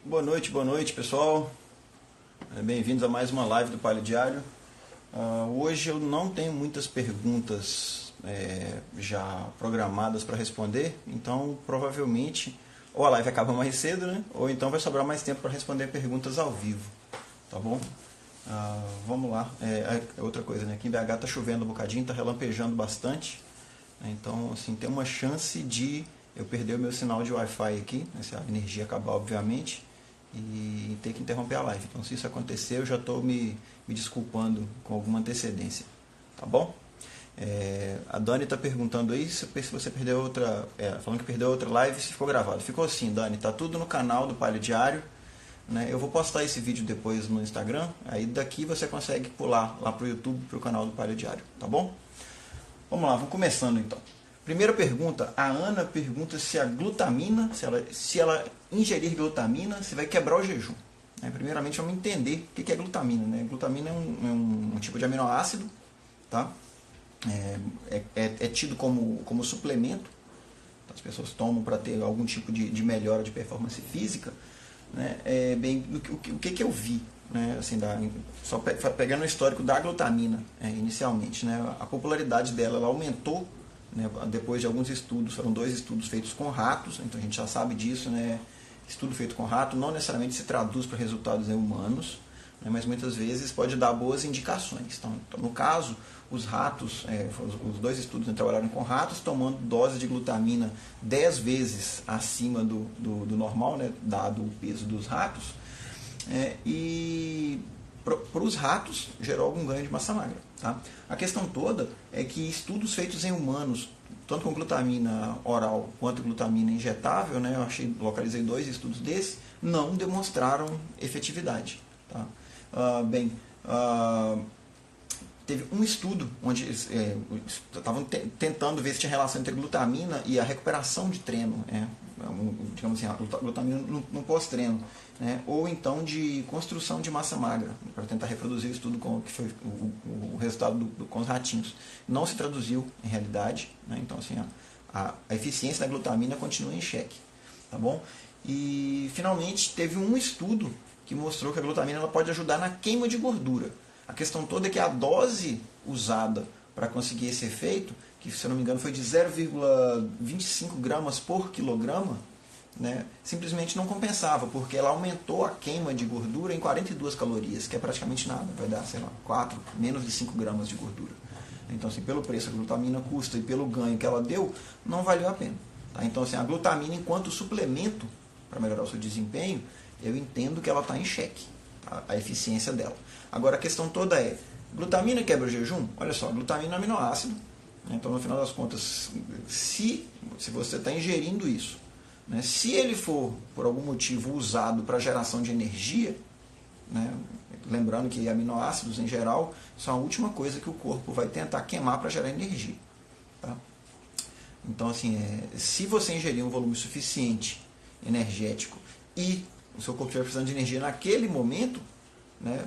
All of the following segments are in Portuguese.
Boa noite pessoal. Bem-vindos a mais uma live do Palio Diário. Hoje eu não tenho muitas perguntas já programadas para responder, então provavelmente ou a live acaba mais cedo, né? Ou então vai sobrar mais tempo para responder perguntas ao vivo, tá bom? Vamos lá. Outra coisa, né? Aqui em BH tá chovendo um bocadinho, tá relampejando bastante, então assim, tem uma chance de eu perder o meu sinal de Wi-Fi aqui, né, se a energia acabar, obviamente, e ter que interromper a live. Então, se isso acontecer, eu já estou me desculpando com alguma antecedência, tá bom? A Dani está perguntando aí se você perdeu outra, falando que perdeu outra live, se ficou gravado. Ficou sim, Dani, tá tudo no canal do Palio Diário, né? Eu vou postar esse vídeo depois no Instagram, aí daqui você consegue pular lá para o YouTube, para o canal do Palio Diário, tá bom? Vamos lá, vamos começando então. Primeira pergunta, a Ana pergunta se a glutamina, se ela ingerir glutamina, se vai quebrar o jejum. Primeiramente, vamos entender o que é glutamina, né? Glutamina é um tipo de aminoácido, tá? É tido como suplemento. As pessoas tomam para ter algum tipo de melhora de performance física, né? O que eu vi, né? Assim, só pegando o histórico da glutamina, inicialmente, né? A popularidade dela ela aumentou, né, depois de alguns estudos. Foram 2 estudos feitos com ratos, então a gente já sabe disso, né? Estudo feito com rato não necessariamente se traduz para resultados em humanos, né, mas muitas vezes pode dar boas indicações. Então no caso, os ratos, os 2 estudos, né, trabalharam com ratos tomando dose de glutamina 10 vezes acima do normal, né, dado o peso dos ratos, e para os ratos gerou algum ganho de massa magra. Tá? A questão toda é que estudos feitos em humanos, tanto com glutamina oral quanto glutamina injetável, né, localizei 2 estudos desses, não demonstraram efetividade. Tá? Teve um estudo onde estavam tentando ver se tinha relação entre glutamina e a recuperação de treino, digamos assim, a glutamina no pós-treino, né, ou então de construção de massa magra, para tentar reproduzir o estudo que foi o resultado com os ratinhos. Não se traduziu em realidade, né, então assim, a eficiência da glutamina continua em xeque. Tá bom? E finalmente teve um estudo que mostrou que a glutamina ela pode ajudar na queima de gordura. A questão toda é que a dose usada para conseguir esse efeito, que se eu não me engano foi de 0,25 gramas por quilograma, né, simplesmente não compensava, porque ela aumentou a queima de gordura em 42 calorias, que é praticamente nada, vai dar, sei lá, menos de 5 gramas de gordura. Então, assim, pelo preço que a glutamina custa e pelo ganho que ela deu, não valeu a pena. Tá? Então, assim, a glutamina, enquanto suplemento para melhorar o seu desempenho, eu entendo que ela está em xeque, tá? A eficiência dela. Agora, a questão toda é, glutamina quebra o jejum? Olha só, glutamina é aminoácido, né? Então, no final das contas, se você está ingerindo isso, né, se ele for, por algum motivo, usado para geração de energia, né, lembrando que aminoácidos, em geral, são a última coisa que o corpo vai tentar queimar para gerar energia. Tá? Então, assim, se você ingerir um volume suficiente energético e o seu corpo estiver precisando de energia naquele momento, né,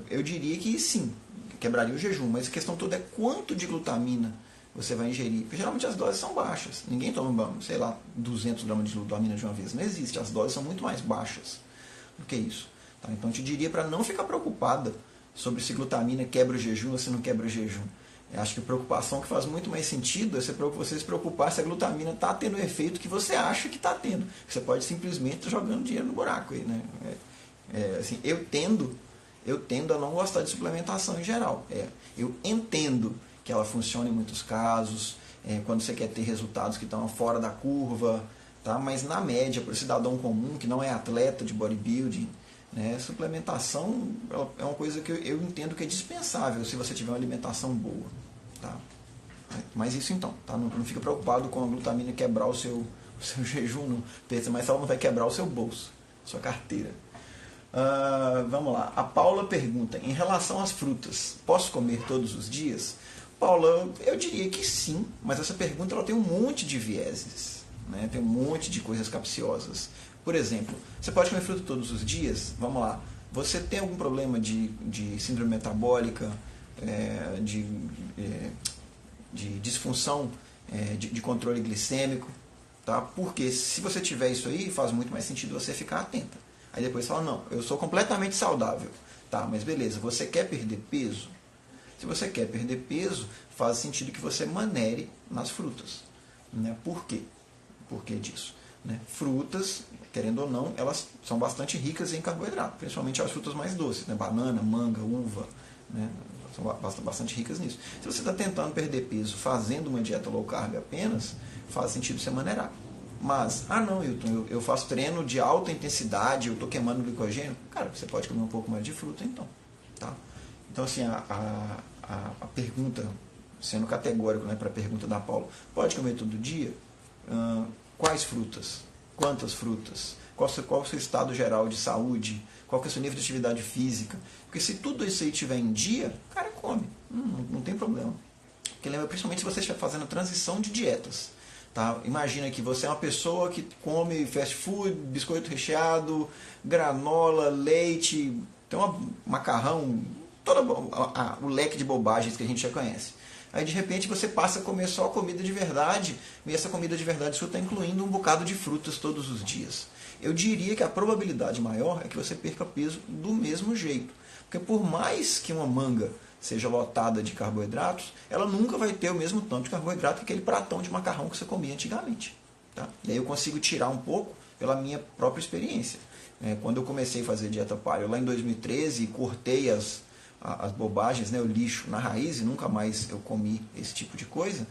eu diria que sim, quebraria o jejum. Mas a questão toda é quanto de glutamina você vai ingerir. Porque geralmente as doses são baixas. Ninguém toma, sei lá, 200 gramas de glutamina de uma vez. Não existe. As doses são muito mais baixas do que isso. Tá? Então eu te diria para não ficar preocupada sobre se glutamina quebra o jejum ou se não quebra o jejum. Eu acho que a preocupação que faz muito mais sentido é você se preocupar se a glutamina está tendo o efeito que você acha que está tendo. Você pode simplesmente estar jogando dinheiro no buraco. Aí, né? Assim, eu tendo a não gostar de suplementação em geral. Eu entendo que ela funciona em muitos casos, quando você quer ter resultados que estão fora da curva, tá? Mas na média, para o cidadão comum que não é atleta de bodybuilding, né, suplementação é uma coisa que eu entendo que é dispensável se você tiver uma alimentação boa. Tá? Mas isso então, tá? Não fica preocupado com a glutamina quebrar o seu jejum, não. Mas ela não vai quebrar o seu bolso, a sua carteira. Vamos lá. A Paula pergunta, em relação às frutas, posso comer todos os dias? Paula, eu diria que sim, mas essa pergunta ela tem um monte de vieses, né? Tem um monte de coisas capciosas. Por exemplo, você pode comer fruta todos os dias? Vamos lá. Você tem algum problema de síndrome metabólica, de disfunção de controle glicêmico? Tá? Porque se você tiver isso aí, faz muito mais sentido você ficar atenta. Aí depois fala, não, eu sou completamente saudável. Tá, mas beleza, você quer perder peso? Se você quer perder peso, faz sentido que você manere nas frutas. Né? Por quê? Por que disso? Né? Frutas, querendo ou não, elas são bastante ricas em carboidrato, principalmente as frutas mais doces, né? Banana, manga, uva, né? São bastante ricas nisso. Se você está tentando perder peso fazendo uma dieta low carb apenas, faz sentido você maneirar. Mas, não, Hilton, eu faço treino de alta intensidade, eu estou queimando glicogênio. Cara, você pode comer um pouco mais de fruta então. Tá? Então, assim, a pergunta, sendo categórico, né, para a pergunta da Paula, pode comer todo dia? Quais frutas? Quantas frutas? Qual o seu estado geral de saúde? Qual que é o seu nível de atividade física? Porque se tudo isso aí estiver em dia, cara, come. Não tem problema. Porque lembra, principalmente se você estiver fazendo transição de dietas. Tá? Imagina que você é uma pessoa que come fast food, biscoito recheado, granola, leite, tem um macarrão, todo o leque de bobagens que a gente já conhece. Aí de repente você passa a comer só comida de verdade, e essa comida de verdade só está incluindo um bocado de frutas todos os dias. Eu diria que a probabilidade maior é que você perca peso do mesmo jeito. Porque por mais que uma manga seja lotada de carboidratos, ela nunca vai ter o mesmo tanto de carboidrato que aquele pratão de macarrão que você comia antigamente. Tá? E aí eu consigo tirar um pouco pela minha própria experiência. Quando eu comecei a fazer dieta paleo lá em 2013, cortei as bobagens, né, o lixo na raiz, e nunca mais eu comi esse tipo de coisa,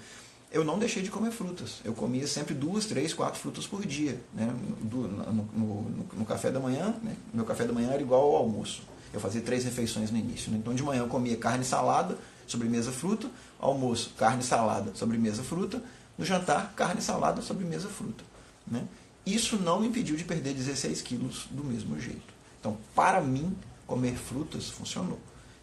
eu não deixei de comer frutas. Eu comia sempre 2, 3, 4 frutas por dia. Né, no café da manhã, né, meu café da manhã era igual ao almoço. Eu fazia 3 refeições no início. Né? Então de manhã eu comia carne e salada, sobremesa fruta, almoço, carne e salada, sobremesa fruta, no jantar, carne e salada, sobremesa fruta. Né? Isso não me impediu de perder 16 quilos do mesmo jeito. Então, para mim, comer frutas funcionou.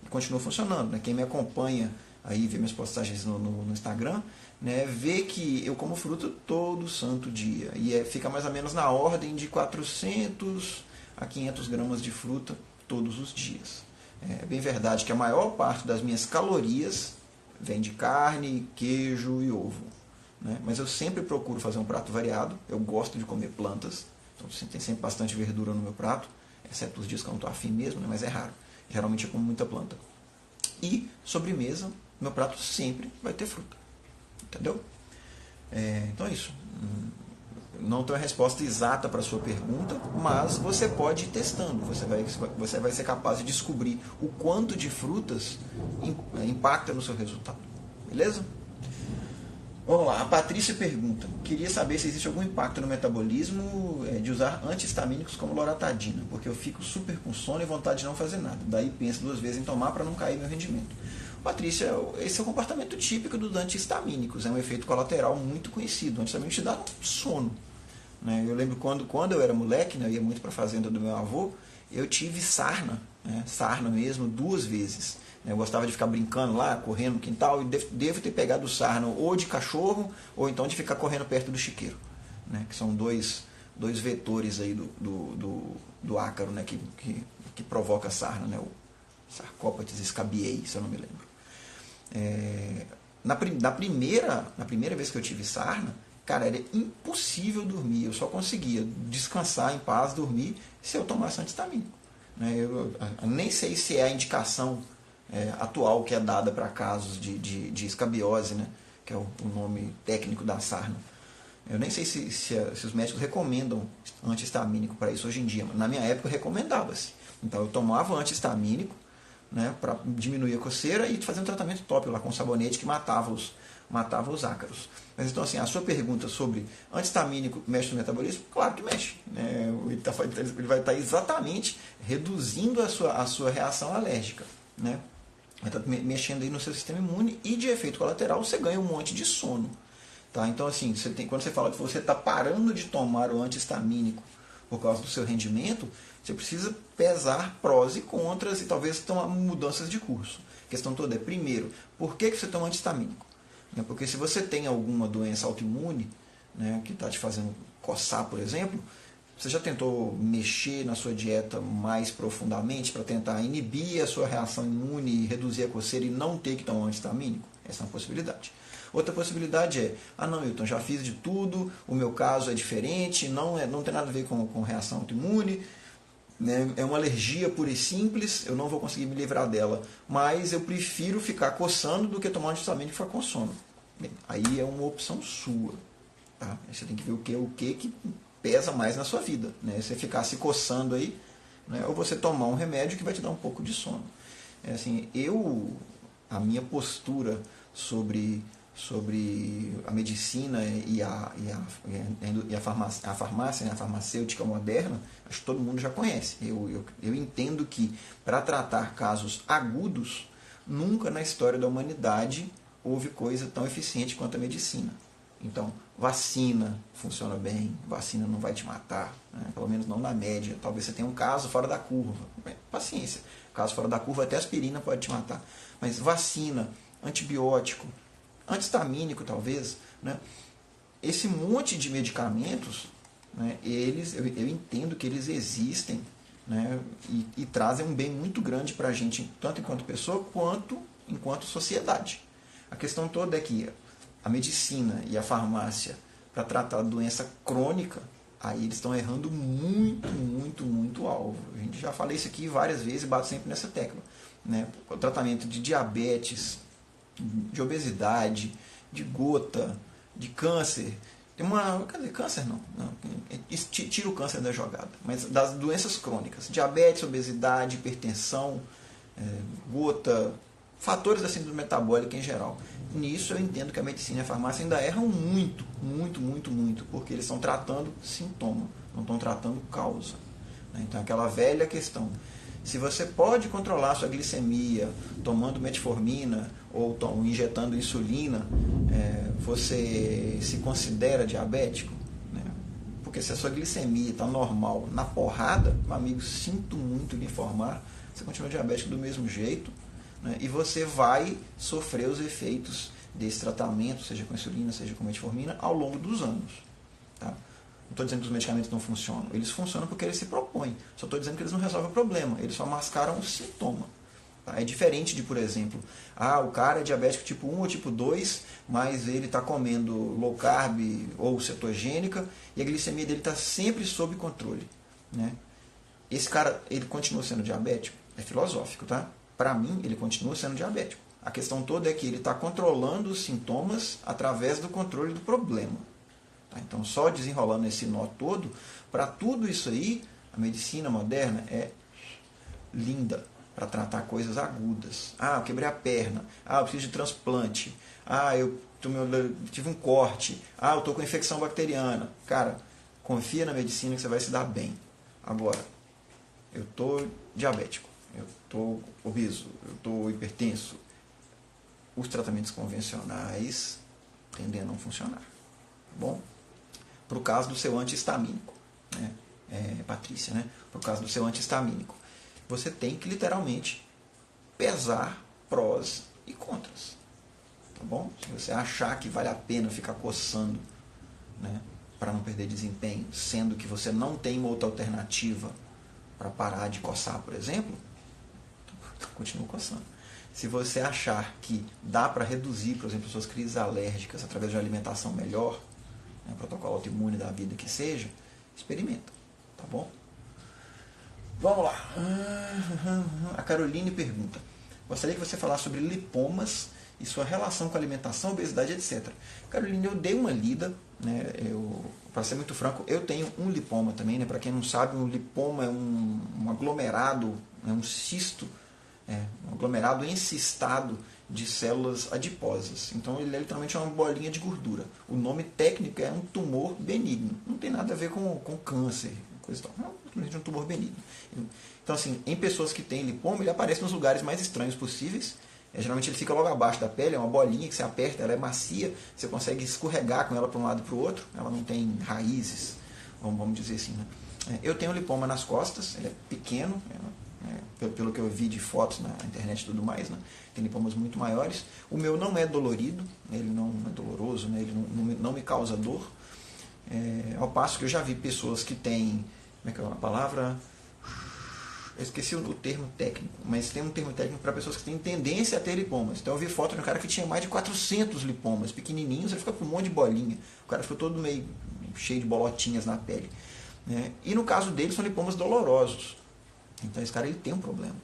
E continua funcionando. Né? Quem me acompanha aí, vê minhas postagens no Instagram, né, vê que eu como fruta todo santo dia. E fica mais ou menos na ordem de 400 a 500 gramas de fruta todos os dias. É bem verdade que a maior parte das minhas calorias vem de carne, queijo e ovo. Né? Mas eu sempre procuro fazer um prato variado. Eu gosto de comer plantas. Então tem sempre bastante verdura no meu prato. Exceto os dias que eu não estou afim mesmo, né? Mas é raro. Geralmente eu como muita planta. E sobremesa, meu prato sempre vai ter fruta. Entendeu? Então é isso. Não tenho a resposta exata para a sua pergunta, mas você pode ir testando. Você vai ser capaz de descobrir o quanto de frutas impacta no seu resultado. Beleza? Vamos lá. A Patrícia pergunta: queria saber se existe algum impacto no metabolismo de usar antihistamínicos como loratadina, porque eu fico super com sono e vontade de não fazer nada. Daí penso 2 vezes em tomar para não cair meu rendimento. Patrícia, esse é o comportamento típico dos antihistamínicos. É um efeito colateral muito conhecido. O antihistamínico te dá sono. Né? Eu lembro quando eu era moleque, né, eu ia muito para a fazenda do meu avô, eu tive sarna, né, sarna mesmo, 2 vezes. Eu gostava de ficar brincando lá, correndo no quintal, e devo ter pegado sarna ou de cachorro, ou então de ficar correndo perto do chiqueiro. Né, que são dois vetores aí do ácaro, né, que provoca sarna, né, o Sarcópates scabiei, se eu não me lembro. Na primeira vez que eu tive sarna, cara, era impossível dormir. Eu só conseguia descansar em paz, dormir, se eu tomasse antihistamínico. Eu nem sei se é a indicação atual que é dada para casos de escabiose, né, que é o nome técnico da sarna. Eu nem sei se os médicos recomendam antihistamínico para isso hoje em dia, mas na minha época recomendava-se. Então eu tomava antihistamínico, né, para diminuir a coceira e fazer um tratamento tópico lá com sabonete que matava os ácaros. Mas então, assim, a sua pergunta sobre antihistamínico mexe no metabolismo? Claro que mexe. Né? Ele vai estar exatamente reduzindo a sua reação alérgica. Né? Vai estar mexendo aí no seu sistema imune e, de efeito colateral, você ganha um monte de sono. Tá? Então, assim, quando você fala que você está parando de tomar o antihistamínico por causa do seu rendimento, você precisa pesar prós e contras e talvez tomar mudanças de curso. A questão toda é, primeiro, por que você toma antihistamínico? Porque se você tem alguma doença autoimune, né, que está te fazendo coçar, por exemplo, você já tentou mexer na sua dieta mais profundamente para tentar inibir a sua reação imune e reduzir a coceira e não ter que tomar um antihistamínico? Essa é uma possibilidade. Outra possibilidade é, não, Hilton, já fiz de tudo, o meu caso é diferente, não tem nada a ver com reação autoimune, né, é uma alergia pura e simples, eu não vou conseguir me livrar dela, mas eu prefiro ficar coçando do que tomar um anti-histamínico e ficar com sono. Bem, aí é uma opção sua. Tá? Você tem que ver o que pesa mais na sua vida. Né? Você ficar se coçando aí, né, ou você tomar um remédio que vai te dar um pouco de sono. É assim, a minha postura sobre a medicina e a farmácia, né, a farmacêutica moderna, acho que todo mundo já conhece. Eu entendo que para tratar casos agudos, nunca na história da humanidade houve coisa tão eficiente quanto a medicina. Então, vacina funciona bem, vacina não vai te matar, né? Pelo menos não na média. Talvez você tenha um caso fora da curva. Paciência, caso fora da curva, até aspirina pode te matar. Mas vacina, antibiótico, antihistamínico talvez, né? Esse monte de medicamentos, né, eu entendo que eles existem, né, e trazem um bem muito grande para a gente, tanto enquanto pessoa, quanto enquanto sociedade. A questão toda é que a medicina e a farmácia, para tratar doença crônica, aí eles estão errando muito alvo. A gente já falei isso aqui várias vezes e bato sempre nessa tecla. Né? O tratamento de diabetes, de obesidade, de gota, de câncer. Câncer não. Tira o câncer da jogada. Mas das doenças crônicas, diabetes, obesidade, hipertensão, gota, fatores da síndrome metabólica em geral. Nisso eu entendo que a medicina e a farmácia ainda erram muito, porque eles estão tratando sintoma, não estão tratando causa. Então aquela velha questão, se você pode controlar a sua glicemia tomando metformina ou injetando insulina, você se considera diabético? Né? Porque se a sua glicemia está normal na porrada, meu amigo, sinto muito lhe informar, você continua diabético do mesmo jeito, né? E você vai sofrer os efeitos desse tratamento, seja com insulina, seja com metformina, ao longo dos anos. Tá? Não estou dizendo que os medicamentos não funcionam. Eles funcionam porque eles se propõem. Só estou dizendo que eles não resolvem o problema. Eles só mascaram o sintoma. Tá? É diferente de, por exemplo, o cara é diabético tipo 1 ou tipo 2, mas ele está comendo low carb ou cetogênica e a glicemia dele está sempre sob controle. Né? Esse cara, ele continua sendo diabético? É filosófico, tá? Para mim, ele continua sendo diabético. A questão toda é que ele está controlando os sintomas através do controle do problema. Tá? Então, só desenrolando esse nó todo, para tudo isso aí, a medicina moderna é linda para tratar coisas agudas. Eu quebrei a perna. Eu preciso de transplante. Eu tive um corte. Eu estou com infecção bacteriana. Cara, confia na medicina que você vai se dar bem. Agora, eu estou diabético. Eu estou obeso, eu estou hipertenso. Os tratamentos convencionais tendem a não funcionar. Tá bom? Para o caso do seu antihistamínico, né? Patrícia, né? Para o caso do seu antihistamínico, você tem que literalmente pesar prós e contras. Tá bom? Se você achar que vale a pena ficar coçando, né, para não perder desempenho, sendo que você não tem uma outra alternativa para parar de coçar, por exemplo, continua coçando. Se você achar que dá para reduzir, por exemplo, suas crises alérgicas através de uma alimentação melhor, né, protocolo autoimune da vida que seja, experimenta, tá bom? Vamos lá. A Caroline pergunta: gostaria que você falasse sobre lipomas e sua relação com alimentação, obesidade, etc. Caroline, eu dei uma lida, né, para ser muito franco, eu tenho um lipoma também, né, para quem não sabe, um lipoma é um aglomerado, é um cisto, um aglomerado encistado de células adiposas. Então ele é literalmente uma bolinha de gordura. O nome técnico é um tumor benigno. Não tem nada a ver com câncer, coisa e tal. Não, é um tumor benigno. Então, assim, em pessoas que têm lipoma, ele aparece nos lugares mais estranhos possíveis. Geralmente ele fica logo abaixo da pele, é uma bolinha que você aperta, ela é macia, você consegue escorregar com ela para um lado e para o outro, ela não tem raízes, vamos dizer assim. Né? Eu tenho lipoma nas costas, ele é pequeno, pelo que eu vi de fotos na internet e tudo mais, né? Tem lipomas muito maiores. O meu não é dolorido, ele não é doloroso, né? Ele não me causa dor. Ao passo que eu já vi pessoas que têm, como é que é a palavra? Eu esqueci o termo técnico, mas tem um termo técnico para pessoas que têm tendência a ter lipomas. Então eu vi foto de um cara que tinha mais de 400 lipomas, pequenininhos, ele fica com um monte de bolinha. O cara ficou todo meio cheio de bolotinhas na pele. Né? E no caso dele são lipomas dolorosos. Então esse cara ele tem um problema.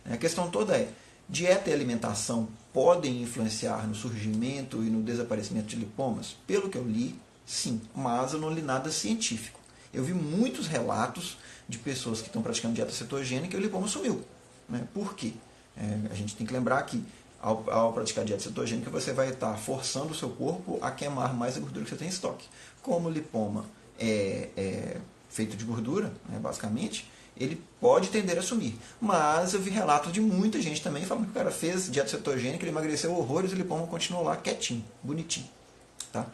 A questão toda é, dieta e alimentação podem influenciar no surgimento e no desaparecimento de lipomas? Pelo que eu li, sim, mas eu não li nada científico. Eu vi muitos relatos de pessoas que estão praticando dieta cetogênica e o lipoma sumiu. Por quê? A gente tem que lembrar que ao praticar dieta cetogênica você vai estar forçando o seu corpo a queimar mais a gordura que você tem em estoque. Como o lipoma é feito de gordura, basicamente, ele pode tender a sumir. Mas eu vi relatos de muita gente também falando que o cara fez dieta cetogênica, ele emagreceu horrores e o lipoma continuou lá quietinho, bonitinho. Tá?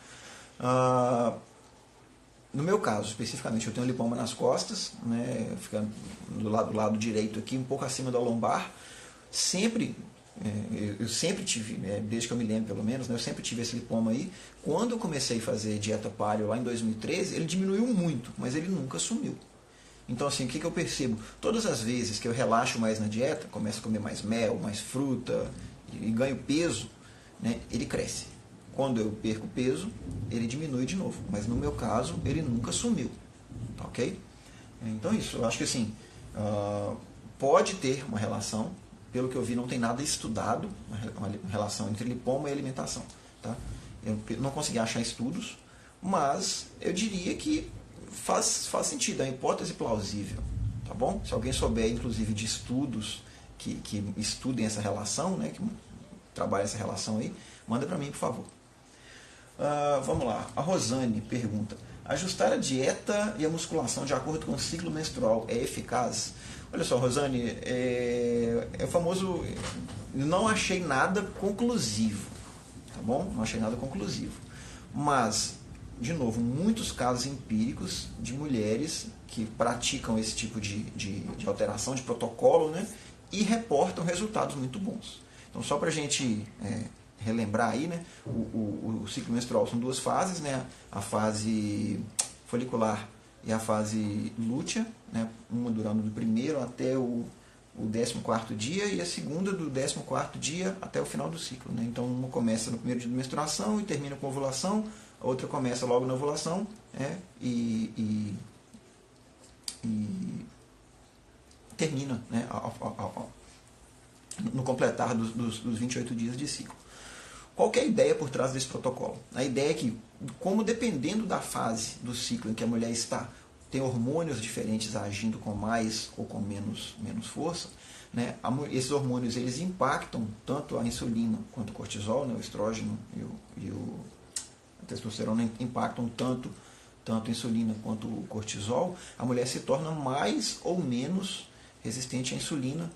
No meu caso, especificamente, eu tenho lipoma nas costas, fica do lado direito aqui, um pouco acima da lombar. Eu sempre tive, desde que eu me lembro pelo menos, eu sempre tive esse lipoma aí. Quando eu comecei a fazer dieta paleo lá em 2013, ele diminuiu muito, mas ele nunca sumiu. Então, assim, o que eu percebo? Todas as vezes que eu relaxo mais na dieta, começo a comer mais mel, mais fruta e ganho peso, ele cresce. Quando eu perco peso, ele diminui de novo. Mas no meu caso, ele nunca sumiu. Tá ok? Então, isso. Eu acho que, assim, pode ter uma relação. Pelo que eu vi, não tem nada estudado, uma relação entre lipoma e alimentação. Tá? Eu não consegui achar estudos, mas eu diria que faz sentido, é uma hipótese plausível. Tá bom? Se alguém souber, inclusive, de estudos que estudem essa relação, que trabalhem essa relação aí, manda para mim, por favor. Vamos lá. A Rosane pergunta: ajustar a dieta e a musculação de acordo com o ciclo menstrual é eficaz? Olha só, Rosane, é o famoso... Não achei nada conclusivo, tá bom? Não achei nada conclusivo. Mas, de novo, muitos casos empíricos de mulheres que praticam esse tipo de alteração de protocolo, e reportam resultados muito bons. Então, só para a gente relembrar aí, o ciclo menstrual são duas fases, a fase folicular e a fase lútea, uma durando do primeiro até o 14º dia e a segunda do 14º dia até o final do ciclo. Então uma começa no primeiro dia de menstruação e termina com ovulação, a outra começa logo na ovulação e termina no completar dos 28 dias de ciclo. Qual que é a ideia por trás desse protocolo? A ideia é que, como dependendo da fase do ciclo em que a mulher está, tem hormônios diferentes agindo com mais ou com menos força, esses hormônios eles impactam tanto a insulina quanto o cortisol, o estrógeno e a testosterona impactam tanto a insulina quanto o cortisol. A mulher se torna mais ou menos resistente à insulina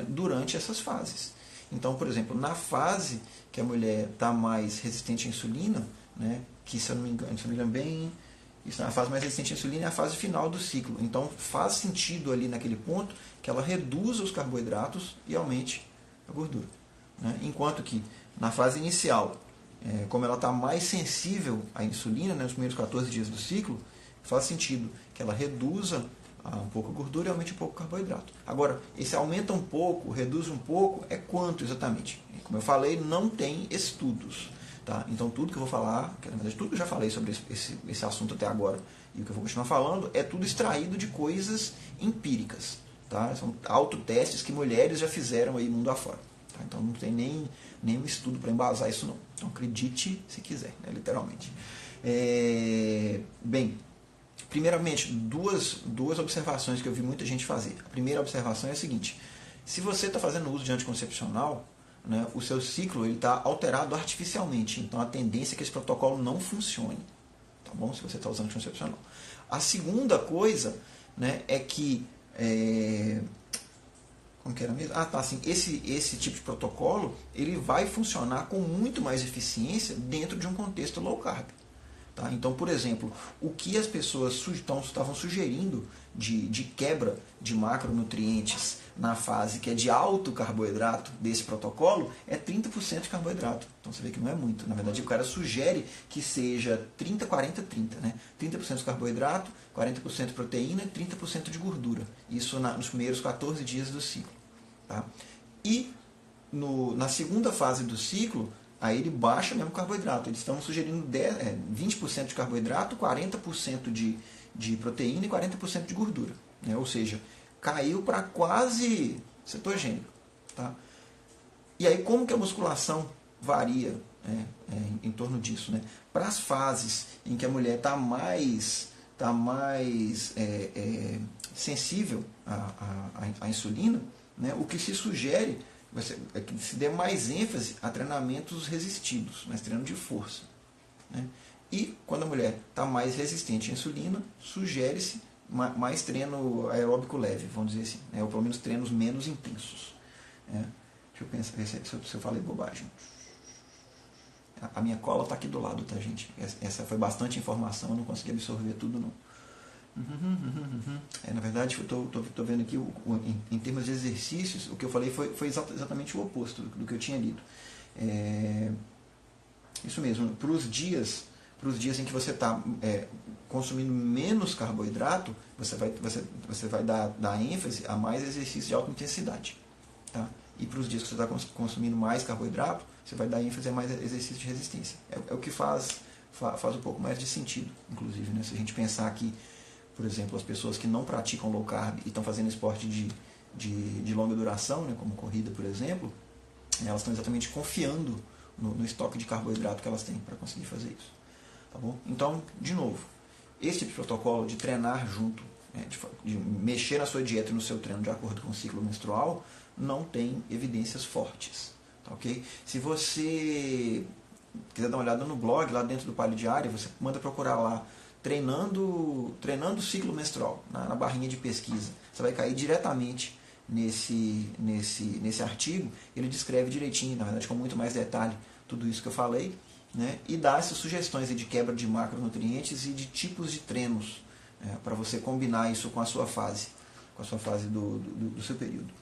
durante essas fases. Então, por exemplo, na fase que a mulher está mais resistente à insulina, que se eu não me engano bem, a fase mais resistente à insulina é a fase final do ciclo. Então faz sentido ali naquele ponto que ela reduza os carboidratos e aumente a gordura. Enquanto que na fase inicial, como ela está mais sensível à insulina, nos primeiros 14 dias do ciclo, faz sentido que ela reduza um pouco a gordura e aumente um pouco o carboidrato. Agora, esse aumenta um pouco, reduz um pouco, é quanto exatamente? Como eu falei, não tem estudos. Tá? Então tudo que eu vou falar, na verdade tudo que eu já falei sobre esse assunto até agora e o que eu vou continuar falando, é tudo extraído de coisas empíricas. Tá? São autotestes que mulheres já fizeram aí mundo afora. Tá? Então não tem nenhum estudo para embasar isso não. Então acredite se quiser, literalmente. Bem, primeiramente, duas observações que eu vi muita gente fazer. A primeira observação é a seguinte: se você está fazendo uso de anticoncepcional, o seu ciclo está alterado artificialmente. Então a tendência é que esse protocolo não funcione. Tá bom? Se você está usando anticoncepcional. A segunda coisa é que... como que era mesmo? Assim, esse tipo de protocolo ele vai funcionar com muito mais eficiência dentro de um contexto low carb. Tá? Então, por exemplo, o que as pessoas estavam sugerindo de quebra de macronutrientes na fase que é de alto carboidrato desse protocolo é 30% de carboidrato. Então você vê que não é muito. Na verdade, o cara sugere que seja 30, 40, 30. 30% de carboidrato, 40% de proteína e 30% de gordura. Isso nos primeiros 14 dias do ciclo. Tá? E na segunda fase do ciclo, aí ele baixa mesmo o carboidrato. Eles estão sugerindo 20% de carboidrato, 40% de proteína e 40% de gordura. Ou seja, caiu para quase cetogênico. Tá? E aí como que a musculação varia em torno disso? Né? Para as fases em que a mulher está mais sensível à insulina, né? O que se sugere é que se dê mais ênfase a treinamentos resistidos, mas treino de força. Né? E quando a mulher está mais resistente à insulina, sugere-se mais treino aeróbico leve, vamos dizer assim, né? Ou pelo menos treinos menos intensos. Né? Deixa eu pensar se eu falei bobagem. A minha cola está aqui do lado, tá, gente? Essa foi bastante informação, eu não consegui absorver tudo, não. Na verdade, eu estou vendo aqui, em termos de exercícios, o que eu falei foi exatamente o oposto do que eu tinha lido. Isso mesmo, para os dias em que você está consumindo menos carboidrato, você vai dar ênfase a mais exercícios de alta intensidade. Tá? E para os dias que você está consumindo mais carboidrato, você vai dar ênfase a mais exercícios de resistência. É o que faz um pouco mais de sentido, inclusive. Né? Se a gente pensar que, por exemplo, as pessoas que não praticam low carb e estão fazendo esporte de longa duração, né, como corrida, por exemplo, elas estão exatamente confiando no estoque de carboidrato que elas têm para conseguir fazer isso. Tá bom? Então, de novo, esse tipo de protocolo de treinar junto, de mexer na sua dieta e no seu treino de acordo com o ciclo menstrual, não tem evidências fortes. Tá, okay? Se você quiser dar uma olhada no blog, lá dentro do Paleo Diário, você manda procurar lá treinando o ciclo menstrual, na barrinha de pesquisa. Você vai cair diretamente nesse artigo. Ele descreve direitinho, na verdade com muito mais detalhe, tudo isso que eu falei, né? E dá essas sugestões de quebra de macronutrientes e de tipos de treinos, para você combinar isso com a sua fase, do seu período.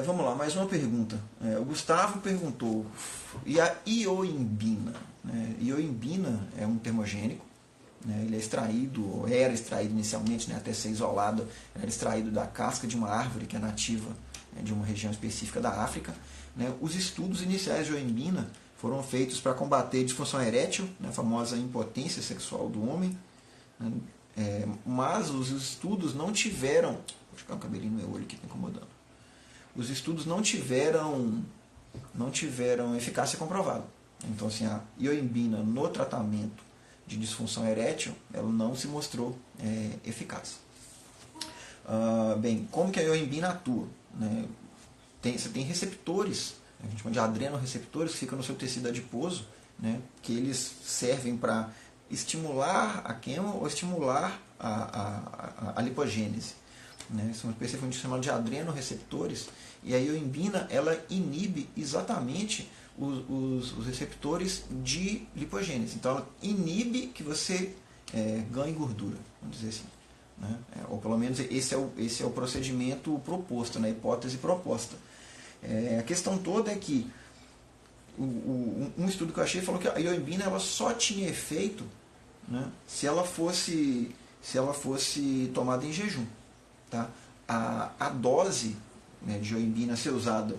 Vamos lá, mais uma pergunta. O Gustavo perguntou, e a ioimbina? Ioimbina é um termogênico, né? Ele é extraído, ou era extraído inicialmente, né, até ser isolado, era extraído da casca de uma árvore que é nativa, né, de uma região específica da África. Né? Os estudos iniciais de ioimbina foram feitos para combater disfunção erétil, né, a famosa impotência sexual do homem, né? Mas os estudos não tiveram... Vou ficar um cabelinho no meu olho aqui, está incomodando. Os estudos não tiveram eficácia comprovada. Então, assim, a ioimbina no tratamento de disfunção erétil, ela não se mostrou eficaz. Bem, como que a ioimbina atua? Né? Você tem receptores, a gente chama de adrenoreceptores, que ficam no seu tecido adiposo, né? Que eles servem para estimular a queima ou estimular a lipogênese. Né? São especificamente chamados de adrenoreceptores, e a ioimbina ela inibe exatamente os receptores de lipogênese. Então ela inibe que você ganhe gordura, vamos dizer assim. Né? Ou pelo menos esse é o procedimento proposto, né? A hipótese proposta. A questão toda é que um estudo que eu achei falou que a ioimbina ela só tinha efeito, né, se ela fosse tomada em jejum. Tá? A dose, né, de ioimbina a ser usada,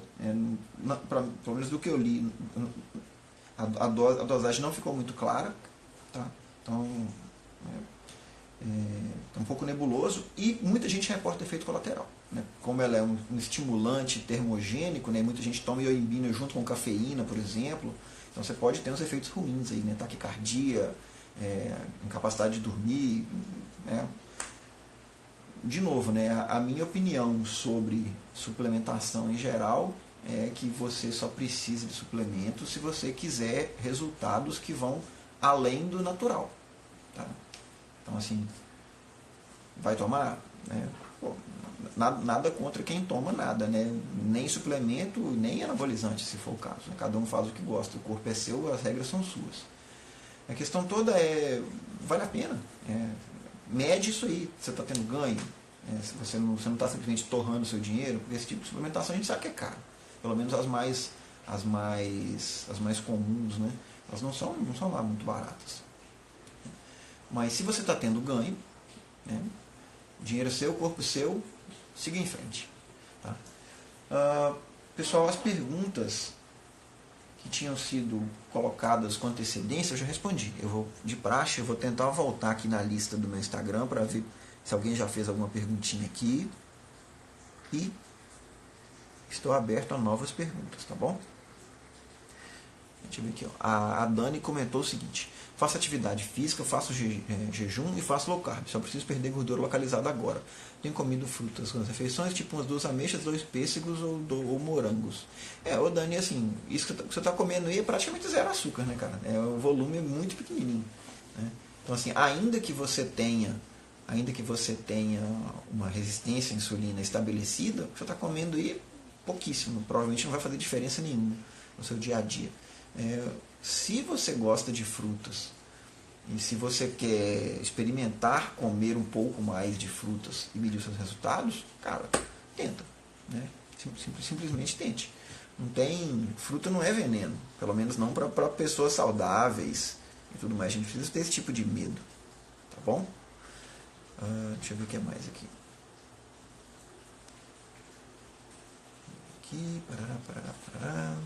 pelo menos do que eu li, a dosagem não ficou muito clara. Tá? Então é um pouco nebuloso, e muita gente reporta efeito colateral. Né? Como ela é um estimulante termogênico, né? Muita gente toma ioimbina junto com cafeína, por exemplo, então você pode ter uns efeitos ruins aí, né? Taquicardia, incapacidade de dormir. Né? De novo, né? A minha opinião sobre suplementação em geral é que você só precisa de suplementos se você quiser resultados que vão além do natural. Tá? Então, assim, vai tomar? Pô, nada contra quem toma nada, né? Nem suplemento, nem anabolizante, se for o caso. Cada um faz o que gosta, o corpo é seu, as regras são suas. A questão toda vale a pena? Mede isso aí, você está tendo ganho? Você não está simplesmente torrando o seu dinheiro, porque esse tipo de suplementação a gente sabe que é caro. Pelo menos as mais comuns, né? Elas não são lá muito baratas. Mas se você está tendo ganho, né? Dinheiro seu, corpo seu, siga em frente. Tá? Pessoal, as perguntas que tinham sido colocadas com antecedência, eu já respondi. De praxe, eu vou tentar voltar aqui na lista do meu Instagram para ver se alguém já fez alguma perguntinha aqui. E estou aberto a novas perguntas, tá bom? Deixa eu ver aqui. Ó. A Dani comentou o seguinte: faço atividade física, faço jejum e faço low carb. Só preciso perder gordura localizada agora. Tenho comido frutas nas refeições, tipo umas 2 ameixas, 2 pêssegos ou morangos. Ô Dani, assim, isso que você está comendo aí é praticamente zero açúcar, né, cara? O volume é muito pequenininho. Né? Então, assim, ainda que você tenha uma resistência à insulina estabelecida, o que você está comendo aí é pouquíssimo. Provavelmente não vai fazer diferença nenhuma no seu dia a dia. Se você gosta de frutas e se você quer experimentar comer um pouco mais de frutas e medir os seus resultados, cara, tenta. Né? Simplesmente tente. Fruta não é veneno, pelo menos não para pessoas saudáveis e tudo mais. A gente precisa ter esse tipo de medo. Tá bom? Deixa eu ver o que é mais aqui. Parará.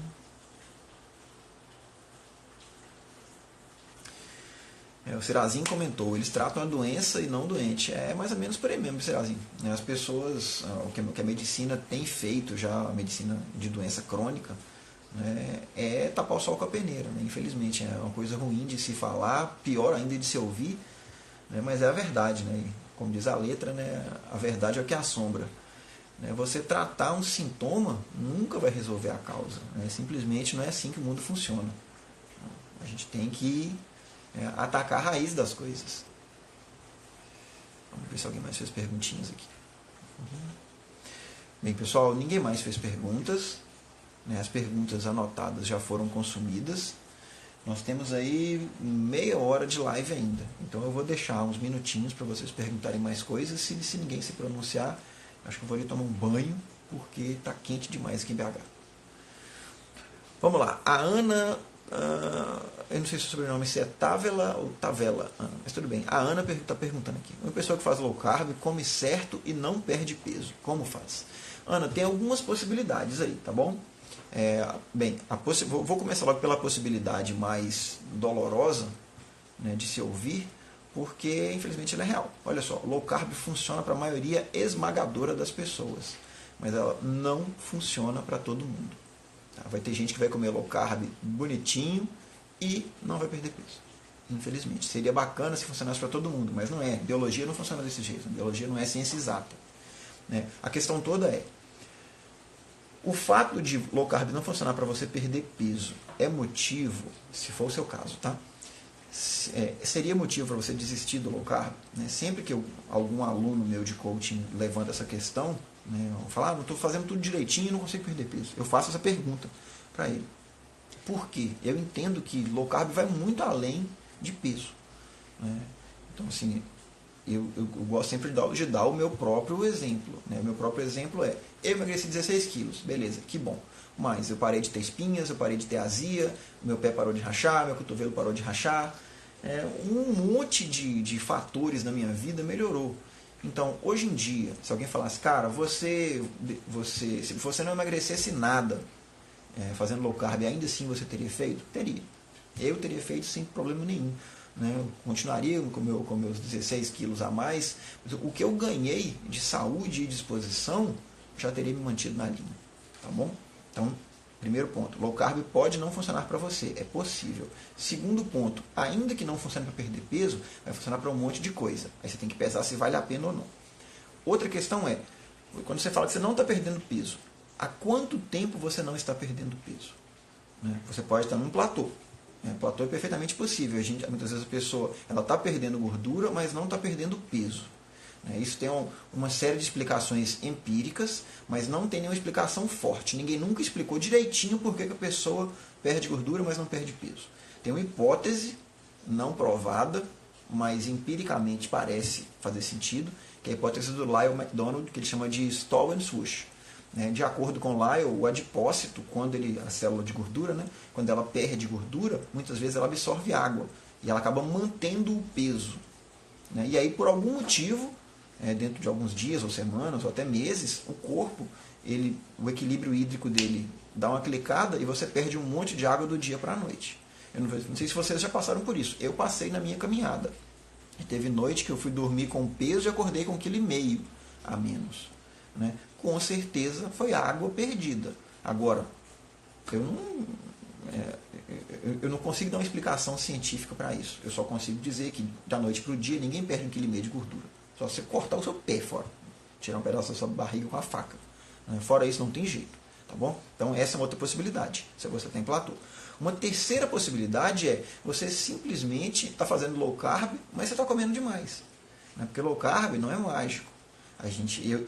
O Serazinho comentou, eles tratam a doença e não o doente. É mais ou menos por aí mesmo, Serazinho. As pessoas, o que a medicina tem feito já, a medicina de doença crônica, né, é tapar o sol com a peneira. Né? Infelizmente, é uma coisa ruim de se falar, pior ainda de se ouvir, né? Mas é a verdade. Né? Como diz a letra, né, a verdade é o que assombra. Né? Você tratar um sintoma nunca vai resolver a causa. Né? Simplesmente não é assim que o mundo funciona. A gente tem que atacar a raiz das coisas. Vamos ver se alguém mais fez perguntinhas aqui. Bem, pessoal, ninguém mais fez perguntas. Né? As perguntas anotadas já foram consumidas. Nós temos aí meia hora de live ainda. Então eu vou deixar uns minutinhos para vocês perguntarem mais coisas. Se ninguém se pronunciar, acho que eu vou ali tomar um banho, porque está quente demais aqui em BH. Vamos lá. A Ana... eu não sei se o sobrenome é Távela ou Tavela, mas tudo bem. A Ana está perguntando aqui: uma pessoa que faz low carb come certo e não perde peso, como faz? Ana, tem algumas possibilidades aí, tá bom? Vou começar logo pela possibilidade mais dolorosa, né, de se ouvir, porque infelizmente ela é real. Olha só, low carb funciona para a maioria esmagadora das pessoas, mas ela não funciona para todo mundo. Vai ter gente que vai comer low carb bonitinho e não vai perder peso. Infelizmente. Seria bacana se funcionasse para todo mundo, mas não é. Biologia não funciona desse jeito. Biologia não é ciência exata. Né? A questão toda é: o fato de low carb não funcionar para você perder peso é motivo, se for o seu caso, tá? Seria motivo para você desistir do low carb? Né? Sempre que algum aluno meu de coaching levanta essa questão, né, eu falo, não estou fazendo tudo direitinho e não consigo perder peso. Eu faço essa pergunta para ele. Por quê? Eu entendo que low carb vai muito além de peso. Né? Então, assim, eu gosto sempre de dar o meu próprio exemplo. Né? O meu próprio exemplo é: eu emagreci 16 quilos, beleza, que bom. Mas eu parei de ter espinhas, eu parei de ter azia, meu pé parou de rachar, meu cotovelo parou de rachar. Um monte de fatores na minha vida melhorou. Então, hoje em dia, se alguém falasse, cara, se você não emagrecesse nada fazendo low carb, ainda assim você teria feito? Teria. Eu teria feito sem problema nenhum. Né? Eu continuaria com meus 16 quilos a mais. O que eu ganhei de saúde e disposição já teria me mantido na linha. Tá bom? Então, primeiro ponto, low carb pode não funcionar para você, é possível. Segundo ponto, ainda que não funcione para perder peso, vai funcionar para um monte de coisa. Aí você tem que pesar se vale a pena ou não. Outra questão é, quando você fala que você não está perdendo peso, há quanto tempo você não está perdendo peso? Né? Você pode estar num platô. Platô é perfeitamente possível. Muitas vezes a pessoa está perdendo gordura, mas não está perdendo peso. Isso tem uma série de explicações empíricas, mas não tem nenhuma explicação forte. Ninguém nunca explicou direitinho por que a pessoa perde gordura, mas não perde peso. Tem uma hipótese não provada, mas empiricamente parece fazer sentido, que é a hipótese do Lyle McDonald, que ele chama de stall and swoosh. De acordo com Lyle, o adipócito, a célula de gordura, quando ela perde gordura, muitas vezes ela absorve água e ela acaba mantendo o peso. E aí, por algum motivo, dentro de alguns dias ou semanas ou até meses, o corpo, o equilíbrio hídrico dele dá uma clicada e você perde um monte de água do dia para a noite. Eu não sei se vocês já passaram por isso. Eu passei na minha caminhada. E teve noite que eu fui dormir com peso e acordei com 1,5 kg a menos. Né? Com certeza foi água perdida. Agora, eu não, eu não consigo dar uma explicação científica para isso. Eu só consigo dizer que da noite para o dia ninguém perde 1,5 kg de gordura. Só você cortar o seu pé fora. Tirar um pedaço da sua barriga com a faca. Né? Fora isso não tem jeito. Tá bom? Então essa é uma outra possibilidade, se você tem platô. Uma terceira possibilidade é você simplesmente está fazendo low carb, mas você está comendo demais. Né? Porque low carb não é mágico.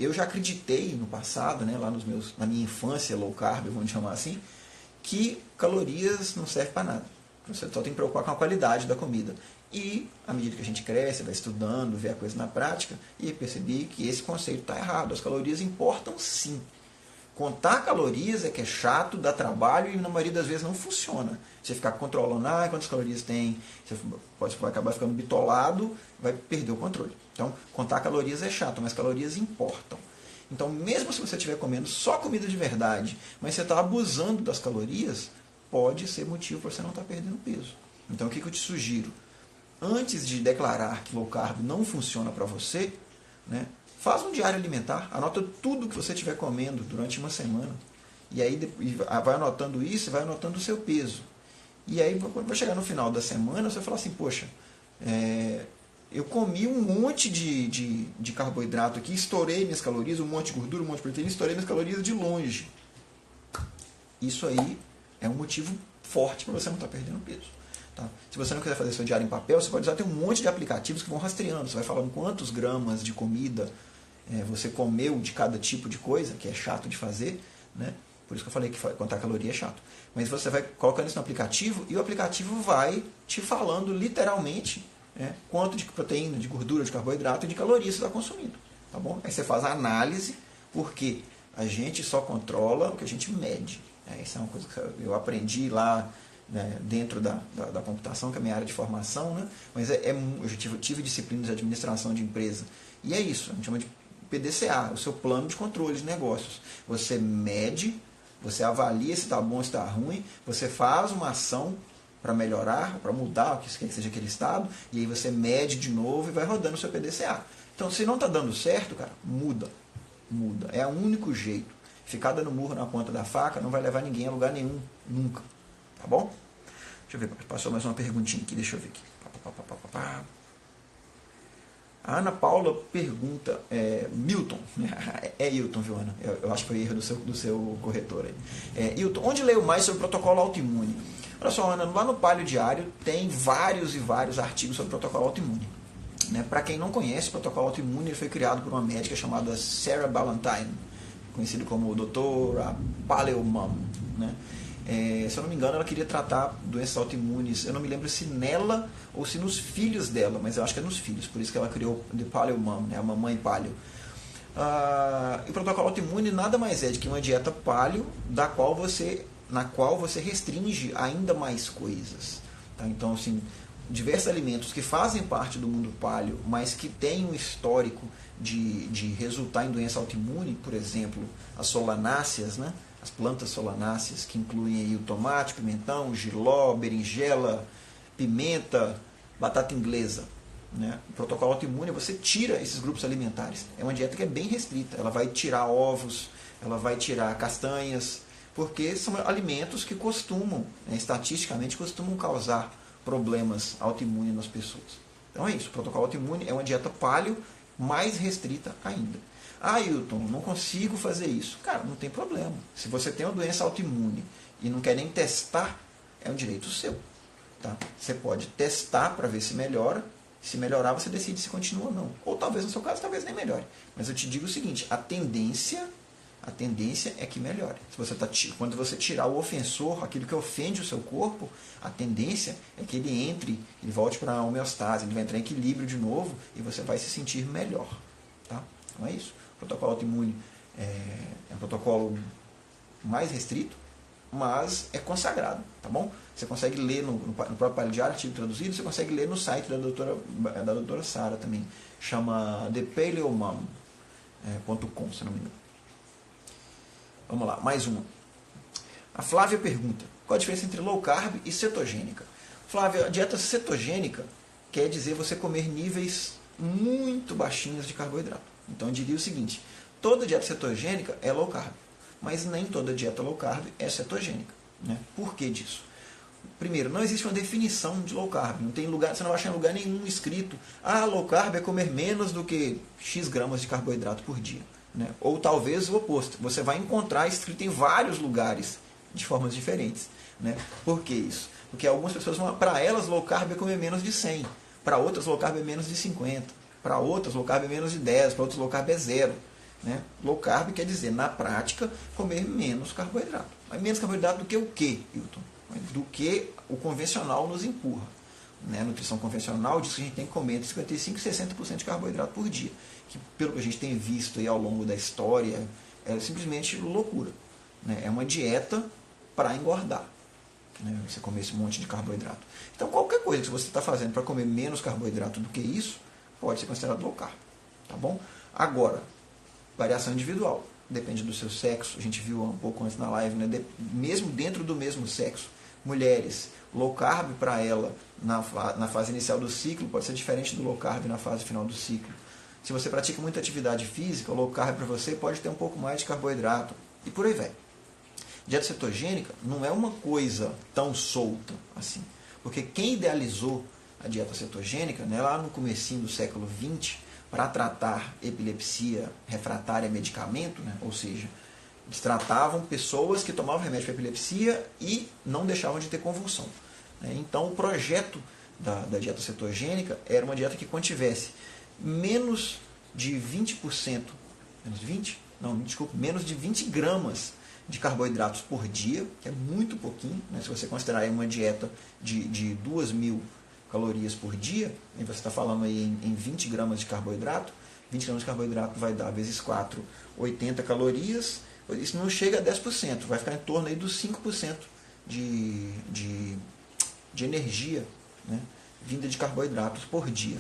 Eu já acreditei no passado, né, lá na minha infância, low carb, vamos chamar assim, que calorias não servem para nada. Você só tem que preocupar com a qualidade da comida. E, à medida que a gente cresce, vai estudando, vê a coisa na prática, e percebi que esse conceito está errado. As calorias importam sim. Contar calorias é que é chato, dá trabalho e na maioria das vezes não funciona. Você ficar controlando quantas calorias tem, você pode acabar ficando bitolado, vai perder o controle. Então, contar calorias é chato, mas calorias importam. Então, mesmo se você estiver comendo só comida de verdade, mas você está abusando das calorias, pode ser motivo para você não estar perdendo peso. Então, o que eu te sugiro? Antes de declarar que low carb não funciona para você, né, faz um diário alimentar, anota tudo que você estiver comendo durante uma semana. E aí vai anotando isso e vai anotando o seu peso. E aí, quando vai chegar no final da semana, você vai falar assim, poxa, eu comi um monte de carboidrato aqui, estourei minhas calorias, um monte de gordura, um monte de proteína, estourei minhas calorias de longe. Isso aí é um motivo forte para você não estar perdendo peso. Tá? Se você não quiser fazer seu diário em papel, você pode usar, tem um monte de aplicativos que vão rastreando. Você vai falando quantos gramas de comida você comeu de cada tipo de coisa, que é chato de fazer, né? Por isso que eu falei que contar caloria é chato. Mas você vai colocando isso no aplicativo e o aplicativo vai te falando literalmente quanto de proteína, de gordura, de carboidrato e de calorias você está consumindo. Tá bom? Aí você faz a análise, porque a gente só controla o que a gente mede. Isso é uma coisa que eu aprendi lá, né, dentro da computação, que é a minha área de formação, né? Mas eu já tive disciplinas de administração de empresa. E é isso, a gente chama de PDCA, o seu plano de controle de negócios. Você mede, você avalia se está bom, se está ruim, você faz uma ação para melhorar, para mudar o que seja aquele estado, e aí você mede de novo e vai rodando o seu PDCA. Então, se não está dando certo, cara, muda. É o único jeito. Ficar dando murro na ponta da faca não vai levar ninguém a lugar nenhum, nunca. Tá bom? Deixa eu ver, passou mais uma perguntinha aqui, deixa eu ver aqui. A Ana Paula pergunta, Milton, é Hilton, viu, Ana? Eu acho que foi erro do seu corretor aí. Hilton, onde leio mais sobre o protocolo autoimune? Olha só, Ana, lá no Palio Diário tem vários e vários artigos sobre o protocolo autoimune. Né? Para quem não conhece, o protocolo autoimune foi criado por uma médica chamada Sarah Ballantyne, conhecida como doutora Paleomam, né? Se eu não me engano, ela queria tratar doenças autoimunes. Eu não me lembro se nela ou se nos filhos dela, mas eu acho que é nos filhos. Por isso que ela criou The Paleo Mom, né? A mamãe paleo. E o protocolo autoimune nada mais é do que uma dieta paleo na qual você restringe ainda mais coisas. Tá? Então, assim, diversos alimentos que fazem parte do mundo paleo, mas que têm um histórico de resultar em doença autoimune, por exemplo, as solanáceas, né? As plantas solanáceas, que incluem aí o tomate, pimentão, jiló, berinjela, pimenta, batata inglesa. Né? O protocolo autoimune, você tira esses grupos alimentares. É uma dieta que é bem restrita. Ela vai tirar ovos, ela vai tirar castanhas, porque são alimentos que estatisticamente costumam causar problemas autoimunes nas pessoas. Então é isso, o protocolo autoimune é uma dieta paleo mais restrita ainda. Hilton, não consigo fazer isso. Cara, não tem problema. Se você tem uma doença autoimune e não quer nem testar, é um direito seu. Tá? Você pode testar para ver se melhora. Se melhorar, você decide se continua ou não. Ou talvez no seu caso, talvez nem melhore. Mas eu te digo o seguinte, a tendência é que melhore. Quando você tirar o ofensor, aquilo que ofende o seu corpo, a tendência é que ele volte para a homeostase, ele vai entrar em equilíbrio de novo e você vai se sentir melhor. Tá? Então é isso. O protocolo autoimune é um protocolo mais restrito, mas é consagrado, tá bom? Você consegue ler no próprio Palio Diário, artigo traduzido, você consegue ler no site da doutora Sara também. Chama thepaleomom.com, se não me engano. Vamos lá, mais uma. A Flávia pergunta, qual a diferença entre low carb e cetogênica? Flávia, a dieta cetogênica quer dizer você comer níveis muito baixinhos de carboidrato. Então eu diria o seguinte, toda dieta cetogênica é low carb, mas nem toda dieta low carb é cetogênica. Né? Por que disso? Primeiro, não existe uma definição de low carb. Não tem lugar, você não vai achar em lugar nenhum escrito low carb é comer menos do que X gramas de carboidrato por dia. Né? Ou talvez o oposto. Você vai encontrar escrito em vários lugares de formas diferentes. Né? Por que isso? Porque algumas pessoas, para elas, low carb é comer menos de 100. Para outras, low carb é menos de 50. Para outras, low carb é menos de 10. Para outras, low carb é 0. Né? Low carb quer dizer, na prática, comer menos carboidrato. Mas menos carboidrato do que o quê, Hilton? Do que o convencional nos empurra. Né? A nutrição convencional diz que a gente tem que comer entre 55% e 60% de carboidrato por dia. Que, pelo que a gente tem visto aí ao longo da história, é simplesmente loucura. Né? É uma dieta para engordar. Né? Você comer esse monte de carboidrato. Então, qualquer coisa que você está fazendo para comer menos carboidrato do que isso, pode ser considerado low carb. Tá bom? Agora, variação individual. Depende do seu sexo. A gente viu um pouco antes na live, né? Mesmo dentro do mesmo sexo, mulheres, low carb para ela na fase inicial do ciclo pode ser diferente do low carb na fase final do ciclo. Se você pratica muita atividade física, o low carb para você pode ter um pouco mais de carboidrato. E por aí vai. Dieta cetogênica não é uma coisa tão solta assim. Porque quem idealizou a dieta cetogênica, né, lá no comecinho do século XX, para tratar epilepsia refratária a medicamento, né, ou seja, eles tratavam pessoas que tomavam remédio para epilepsia e não deixavam de ter convulsão. Então, o projeto da dieta cetogênica era uma dieta que contivesse menos de 20%, menos de 20 gramas de carboidratos por dia, que é muito pouquinho, né? Se você considerar aí uma dieta de 2.000 calorias por dia, e você está falando aí em 20 gramas de carboidrato, 20 gramas de carboidrato vai dar vezes 4, 80 calorias, isso não chega a 10%, vai ficar em torno aí dos 5% de energia, né, vinda de carboidratos por dia.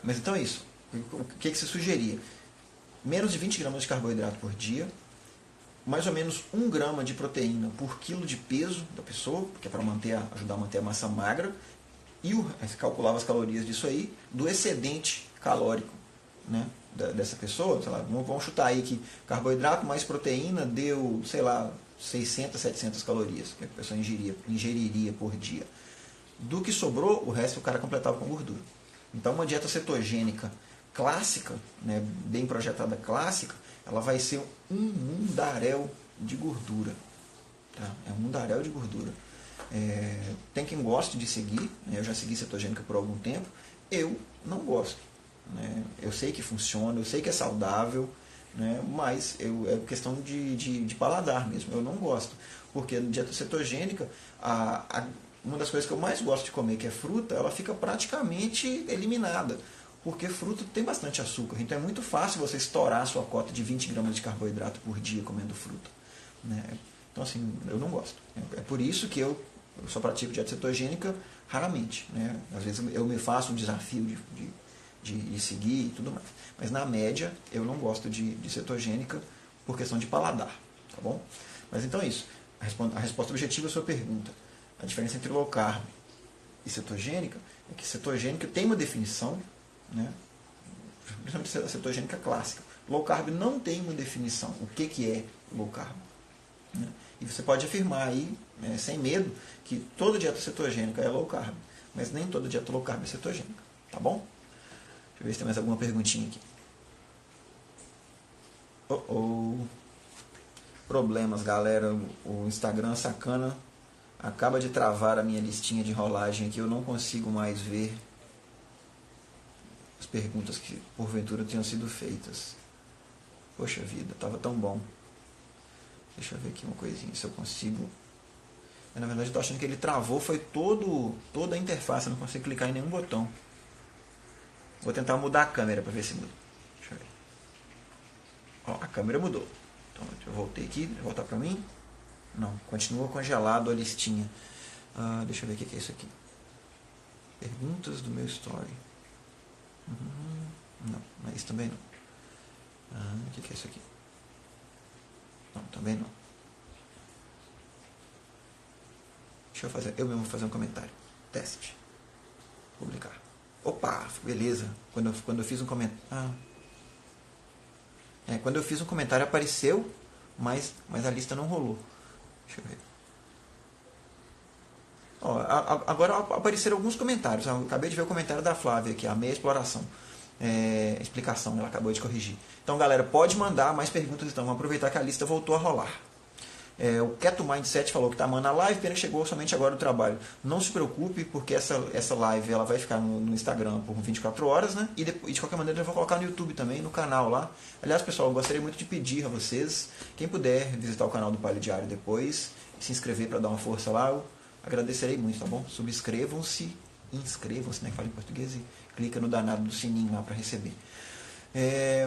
Mas então é isso. O que se sugeria? Menos de 20 gramas de carboidrato por dia, mais ou menos 1 grama de proteína por quilo de peso da pessoa, que é para ajudar a manter a massa magra, e você calculava as calorias disso aí, do excedente calórico, né, dessa pessoa. Sei lá, vamos chutar aí que carboidrato mais proteína deu, sei lá, 600, 700 calorias que a pessoa ingeriria por dia. Do que sobrou, o resto o cara completava com gordura. Então, uma dieta cetogênica clássica, né, bem projetada clássica, ela vai ser um mundaréu de gordura. Tá? É um mundaréu de gordura. Tem quem goste de seguir, né? Eu já segui cetogênica por algum tempo, eu não gosto. Né? Eu sei que funciona, eu sei que é saudável, né? Mas é questão de paladar mesmo, eu não gosto. Porque na dieta cetogênica, uma das coisas que eu mais gosto de comer, que é fruta, ela fica praticamente eliminada. Porque fruta tem bastante açúcar, então é muito fácil você estourar a sua cota de 20 gramas de carboidrato por dia comendo fruta. Né? Então, assim, eu não gosto. É por isso que eu só pratico dieta cetogênica raramente. Né? Às vezes eu me faço um desafio de seguir e tudo mais. Mas, na média, eu não gosto de cetogênica por questão de paladar. Tá bom? Mas, então, é isso. A resposta objetiva à sua pergunta. A diferença entre low carb e cetogênica é que cetogênica tem uma definição, né? Principalmente a cetogênica clássica. Low carb não tem uma definição. O que é low carb? Né? E você pode afirmar aí, sem medo, que toda dieta cetogênica é low carb, mas nem toda dieta low carb é cetogênica. Tá bom? Deixa eu ver se tem mais alguma perguntinha aqui. Problemas, galera. O Instagram sacana acaba de travar a minha listinha de rolagem aqui. Eu não consigo mais ver as perguntas que porventura tinham sido feitas. Poxa vida, estava tão bom. Deixa eu ver aqui uma coisinha, se eu consigo. Na verdade, eu estou achando que ele travou, foi toda a interface, eu não consigo clicar em nenhum botão. Vou tentar mudar a câmera para ver se muda. Deixa eu ver. Ó, a câmera mudou. Então, eu voltei aqui, vou voltar para mim. Não, continua congelado a listinha. Deixa eu ver o que é isso aqui. Perguntas do meu story. Não, mas isso também não. O que é isso aqui? Não, também não. Deixa eu mesmo vou fazer um comentário. Teste. Publicar. Opa, beleza. Quando eu fiz um comentário. Quando eu fiz um comentário apareceu, mas a lista não rolou. Deixa eu ver. Ó, agora apareceram alguns comentários. Eu acabei de ver o comentário da Flávia aqui, a meia exploração. Explicação, ela acabou de corrigir. Então, galera, pode mandar mais perguntas. Então, vamos aproveitar que a lista voltou a rolar. O Keto Mindset falou que está amando a live, pena que chegou somente agora do trabalho. Não se preocupe, porque essa live ela vai ficar no Instagram por 24 horas, né? E de qualquer maneira eu vou colocar no YouTube também, no canal lá. Aliás, pessoal, eu gostaria muito de pedir a vocês, quem puder visitar o canal do Palio Diário depois, se inscrever para dar uma força lá, eu agradecerei muito, tá bom? Subscrevam-se, inscrevam-se, né? Que fala em português, e clica no danado do sininho lá para receber.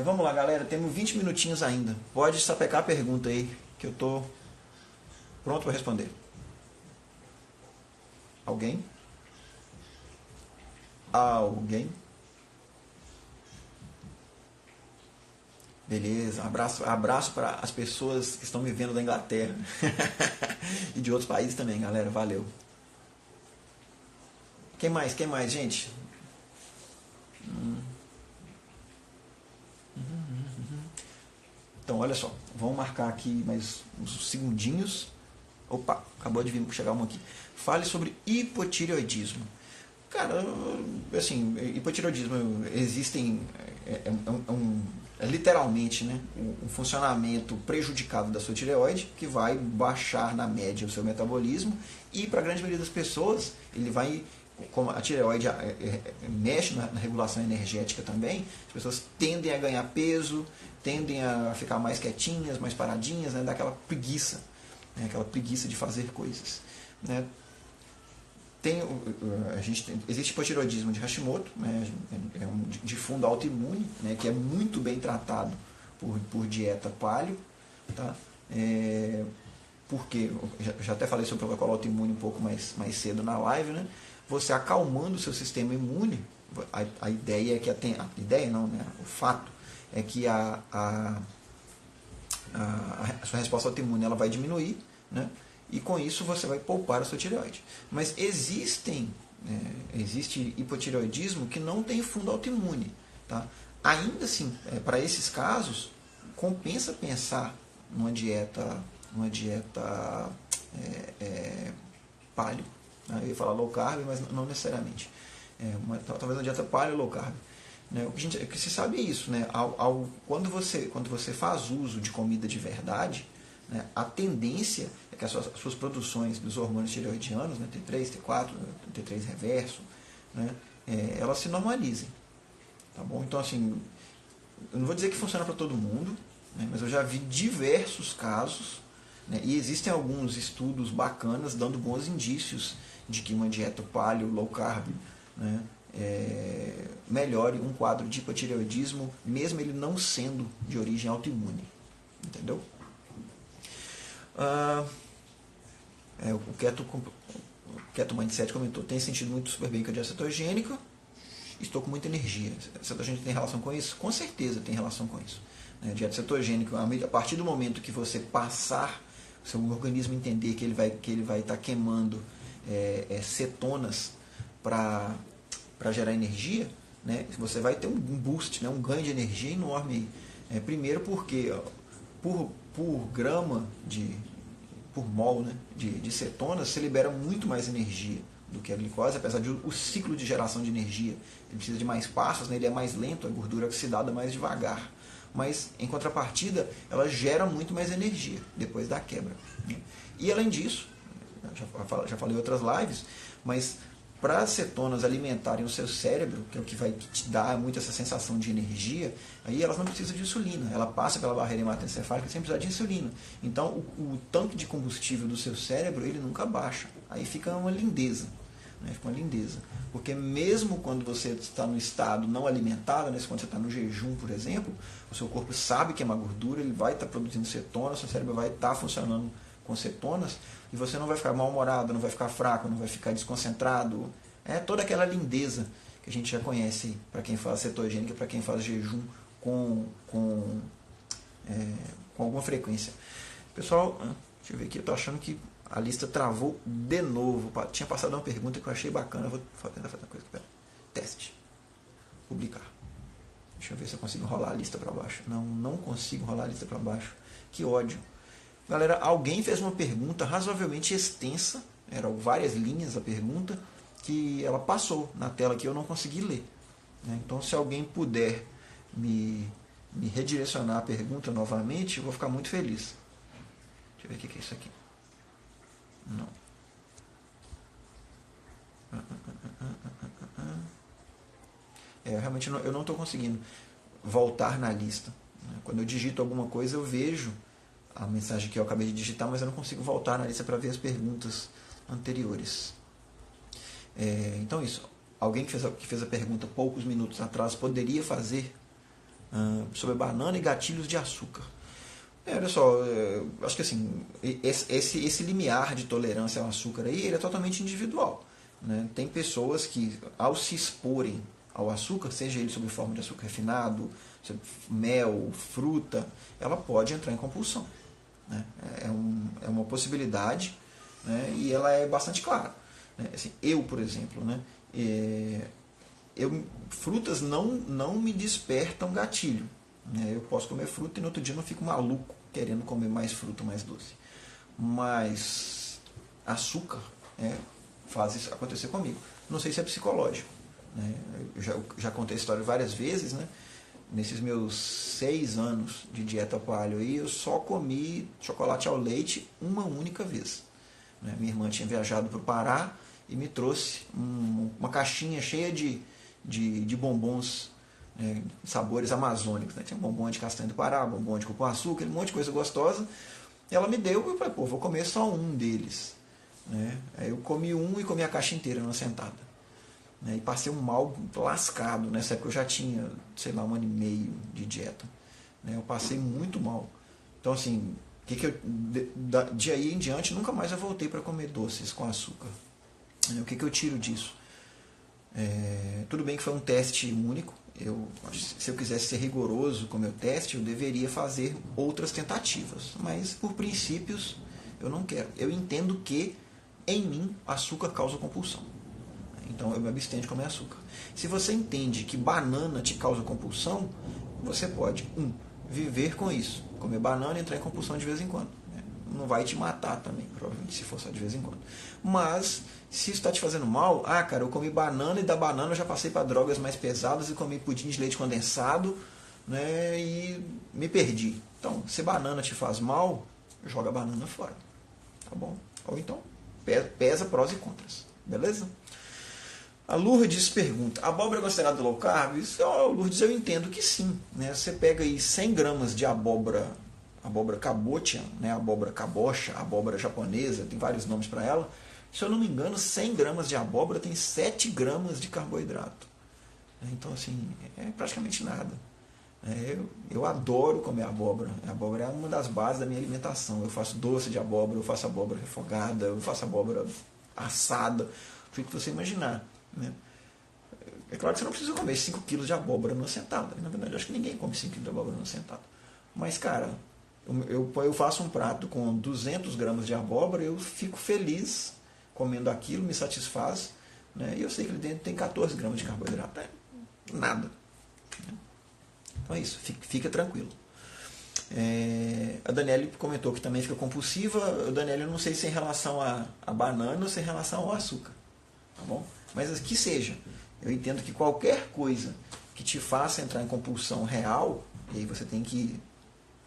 Vamos lá, galera, temos 20 minutinhos ainda. Pode sapecar a pergunta aí, que eu tô pronto para responder. Alguém? Alguém? Beleza, abraço para as pessoas que estão me vendo da Inglaterra e de outros países também, galera, valeu. Quem mais, gente? Então, olha só, vamos marcar aqui mais uns segundinhos. Opa, acabou de chegar uma aqui. Fale sobre hipotireoidismo. Cara, assim, hipotireoidismo existem, literalmente, né, um funcionamento prejudicado da sua tireoide, que vai baixar na média o seu metabolismo, e para a grande maioria das pessoas, ele vai, como a tireoide mexe na regulação energética também, as pessoas tendem a ganhar peso, tendem a ficar mais quietinhas, mais paradinhas, né, daquela preguiça. Aquela preguiça de fazer coisas. Né? Existe hipotireoidismo de Hashimoto, né? De fundo autoimune, né? Que é muito bem tratado por dieta paleo. Tá? Porque, já até falei sobre o protocolo autoimune um pouco mais cedo na live, né? Você acalmando o seu sistema imune, a ideia é que o fato é que a sua resposta autoimune ela vai diminuir, né? E com isso você vai poupar a sua tireoide. Mas existe hipotireoidismo que não tem fundo autoimune. Tá? Ainda assim, para esses casos, compensa pensar numa dieta paleo. Né? Eu ia falar low carb, mas não necessariamente. Talvez uma dieta paleo low carb. Né? O que se sabe é isso, né? Quando você faz uso de comida de verdade, né, a tendência é que as suas produções dos hormônios tireoidianos, né, T3, T4, T3 reverso, né, elas se normalizem. Tá bom? Então, assim, eu não vou dizer que funciona para todo mundo, né, mas eu já vi diversos casos, né, e existem alguns estudos bacanas dando bons indícios de que uma dieta paleo, low carb, né, melhore um quadro de hipotireoidismo, mesmo ele não sendo de origem autoimune. Entendeu? O Keto Mindset comentou: tem sentido muito super bem com a dieta cetogênica, estou com muita energia. A cetogênica tem relação com isso? Com certeza tem relação com isso. A dieta cetogênica, a partir do momento que você passar, o seu organismo entender que ele vai estar queimando cetonas para gerar energia, né, você vai ter um boost, né, um ganho de energia enorme. Primeiro porque por grama por mol, né, de cetonas, você libera muito mais energia do que a glicose, apesar de o ciclo de geração de energia ele precisa de mais passos, né, ele é mais lento, a gordura oxidada mais devagar. Mas, em contrapartida, ela gera muito mais energia depois da quebra. Né? E, além disso, já falei em outras lives, mas para as cetonas alimentarem o seu cérebro, que é o que vai te dar muito essa sensação de energia, aí elas não precisam de insulina. Ela passa pela barreira hematoencefálica sem precisar de insulina. Então, o tanque de combustível do seu cérebro, ele nunca baixa. Aí fica uma lindeza. Né? Fica uma lindeza. Porque mesmo quando você está no estado não alimentado, né? Quando você está no jejum, por exemplo, o seu corpo sabe que é uma gordura, ele vai estar produzindo cetonas, seu cérebro vai estar funcionando com cetonas, e você não vai ficar mal-humorado, não vai ficar fraco, não vai ficar desconcentrado. É toda aquela lindeza que a gente já conhece para quem faz cetogênica, para quem faz jejum com alguma frequência. Pessoal, deixa eu ver aqui, eu estou achando que a lista travou de novo. Tinha passado uma pergunta que eu achei bacana, eu vou tentar fazer uma coisa aqui. teste, publicar. Deixa eu ver se eu consigo rolar a lista para baixo. Não consigo rolar a lista para baixo. Que ódio. Galera, alguém fez uma pergunta razoavelmente extensa, eram várias linhas a pergunta, que ela passou na tela que eu não consegui ler. Então, se alguém puder me redirecionar a pergunta novamente, eu vou ficar muito feliz. Deixa eu ver o que é isso aqui. Não. Realmente eu não estou conseguindo voltar na lista. Quando eu digito alguma coisa, eu vejo a mensagem que eu acabei de digitar, mas eu não consigo voltar na lista para ver as perguntas anteriores. Então isso. Alguém que fez a pergunta poucos minutos atrás poderia fazer sobre banana e gatilhos de açúcar. Olha só, acho que assim, esse limiar de tolerância ao açúcar aí, ele é totalmente individual. Né? Tem pessoas que, ao se exporem ao açúcar, seja ele sob forma de açúcar refinado, mel, fruta, ela pode entrar em compulsão. Né? É uma possibilidade, né? E ela é bastante clara. Né? Assim, eu, por exemplo, né? Frutas não me despertam gatilho. Né? Eu posso comer fruta e no outro dia eu não fico maluco querendo comer mais fruta, mais doce. Mas açúcar faz isso acontecer comigo. Não sei se é psicológico. Né? Eu já contei a história várias vezes. Né? Nesses meus 6 anos de dieta paleo aí, eu só comi chocolate ao leite uma única vez. Né? Minha irmã tinha viajado para o Pará e me trouxe uma caixinha cheia de bombons, sabores amazônicos. Né? Tinha bombom de castanha do Pará, bombom de cupuaçu, aquele monte de coisa gostosa. Ela me deu e eu falei, vou comer só um deles. Né? Aí eu comi um e comi a caixa inteira numa sentada. Né? E passei um mal lascado. Nessa época eu já tinha, sei lá, 1 ano e meio de dieta. Né? Eu passei muito mal. Então, assim, de aí em diante, nunca mais eu voltei para comer doces com açúcar. O que eu tiro disso? Tudo bem que foi um teste único. Se eu quisesse ser rigoroso com o meu teste, eu deveria fazer outras tentativas. Mas, por princípios, eu não quero. Eu entendo que, em mim, açúcar causa compulsão. Então, eu me abstenho de comer açúcar. Se você entende que banana te causa compulsão, você pode, viver com isso. Comer banana e entrar em compulsão de vez em quando. Não vai te matar também, provavelmente, se for só de vez em quando. Mas, se isso está te fazendo mal, cara, eu comi banana e da banana eu já passei para drogas mais pesadas e comi pudim de leite condensado, né, e me perdi. Então, se banana te faz mal, joga a banana fora. Tá bom? Ou então, pesa prós e contras. Beleza? A Lourdes pergunta, abóbora é considerada low carb? Lourdes, eu entendo que sim. Né? Você pega aí 100 gramas de abóbora kabotian, né? Abóbora kabocha, abóbora japonesa, tem vários nomes para ela. Se eu não me engano, 100 gramas de abóbora tem 7 gramas de carboidrato. Então, assim, é praticamente nada. Eu adoro comer abóbora. A abóbora é uma das bases da minha alimentação. Eu faço doce de abóbora, eu faço abóbora refogada, eu faço abóbora assada, o que você imaginar. Né? É claro que você não precisa comer 5 quilos de abóbora numa sentada. Na verdade, eu acho que ninguém come 5 quilos de abóbora numa sentada. Mas, cara, eu faço um prato com 200 gramas de abóbora e eu fico feliz comendo aquilo, me satisfaz. Né? E eu sei que ele dentro tem 14 gramas de carboidrato. Nada. Então é isso, fica tranquilo. A Daniele comentou que também fica compulsiva. Daniele, eu não sei se é em relação a banana ou se é em relação ao açúcar. Tá bom? Mas que seja. Eu entendo que qualquer coisa que te faça entrar em compulsão real, e aí você tem que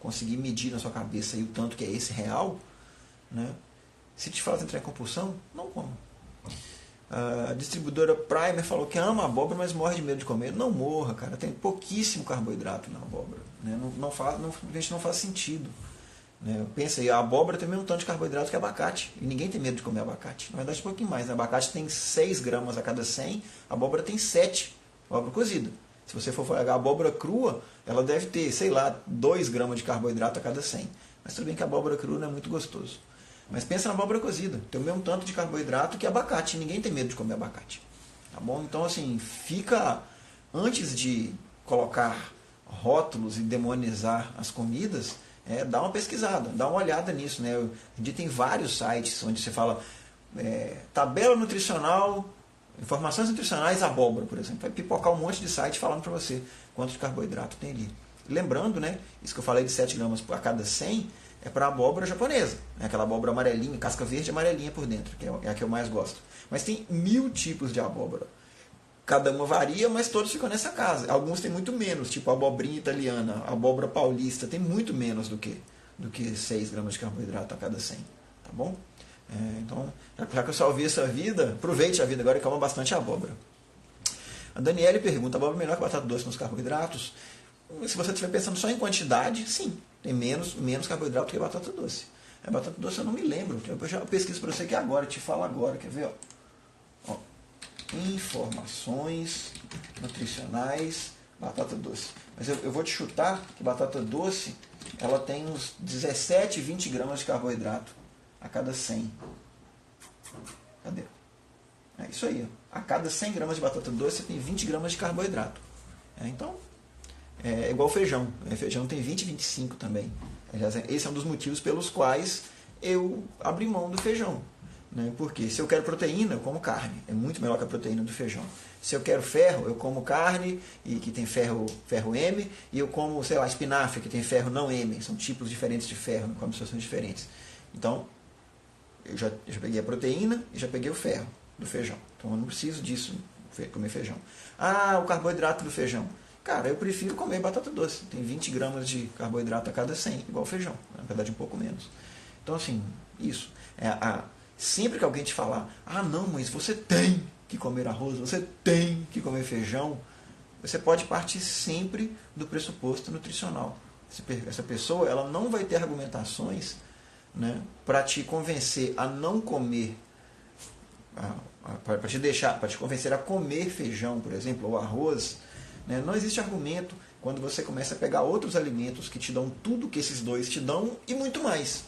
conseguir medir na sua cabeça aí o tanto que é esse real, né? Se te faz entrar em compulsão, não coma. A distribuidora Primer falou que ama abóbora, mas morre de medo de comer. Não morra, cara. Tem pouquíssimo carboidrato na abóbora. Né? Não faz sentido. Né? Pensa aí, a abóbora tem o mesmo tanto de carboidrato que abacate. E ninguém tem medo de comer abacate. Na verdade, um pouquinho mais. Né? Abacate tem 6 gramas a cada 100, a abóbora tem 7. Abóbora cozida. Se você for pegar a abóbora crua, ela deve ter, sei lá, 2 gramas de carboidrato a cada 100. Mas tudo bem que a abóbora crua não é muito gostoso. Mas pensa na abóbora cozida. Tem o mesmo tanto de carboidrato que abacate. Ninguém tem medo de comer abacate. Tá bom? Então, assim, fica... Antes de colocar rótulos e demonizar as comidas, dá uma pesquisada, dá uma olhada nisso. Né? Tem vários sites onde você fala tabela nutricional Informações nutricionais, abóbora, por exemplo. Vai pipocar um monte de site falando para você quanto de carboidrato tem ali. Lembrando, né, isso que eu falei de 7 gramas a cada 100 é para a abóbora japonesa. É aquela abóbora amarelinha, casca verde amarelinha por dentro, que é a que eu mais gosto. Mas tem 1000 tipos de abóbora. Cada uma varia, mas todos ficam nessa casa. Alguns têm muito menos, tipo a abobrinha italiana, a abóbora paulista, tem muito menos do que 6 gramas de carboidrato a cada 100. Tá bom? Então, já que eu salvei essa vida, aproveite a vida agora e coma bastante abóbora. A Daniele pergunta, abóbora é melhor que batata doce nos carboidratos? Se você estiver pensando só em quantidade, sim, tem menos carboidrato que batata doce. A batata doce eu não me lembro, eu já pesquiso para você aqui agora, te falo agora, quer ver? Ó, informações nutricionais, batata doce. Mas eu vou te chutar que batata doce, ela tem uns 17, 20 gramas de carboidrato a cada 100. Cadê? É isso aí. Ó. A cada 100 gramas de batata doce tem 20 gramas de carboidrato. Então, é igual feijão. Feijão tem 20 e 25 também. Aliás, esse é um dos motivos pelos quais eu abri mão do feijão. Né? Porque se eu quero proteína, eu como carne. É muito melhor que a proteína do feijão. Se eu quero ferro, eu como carne, e que tem ferro M, e eu como, sei lá, espinafre, que tem ferro não M. São tipos diferentes de ferro, com absorções diferentes. Então, eu já peguei a proteína e já peguei o ferro do feijão. Então, eu não preciso disso, comer feijão. Ah, o carboidrato do feijão. Cara, eu prefiro comer batata doce. Tem 20 gramas de carboidrato a cada 100, igual feijão. Na verdade, um pouco menos. Então, assim, isso. Sempre que alguém te falar, não, mas você tem que comer arroz, você tem que comer feijão, você pode partir sempre do pressuposto nutricional. Essa pessoa ela não vai ter argumentações, né, para te convencer a não comer, para te convencer a comer feijão, por exemplo, ou arroz. Né? Não existe argumento quando você começa a pegar outros alimentos que te dão tudo que esses dois te dão e muito mais.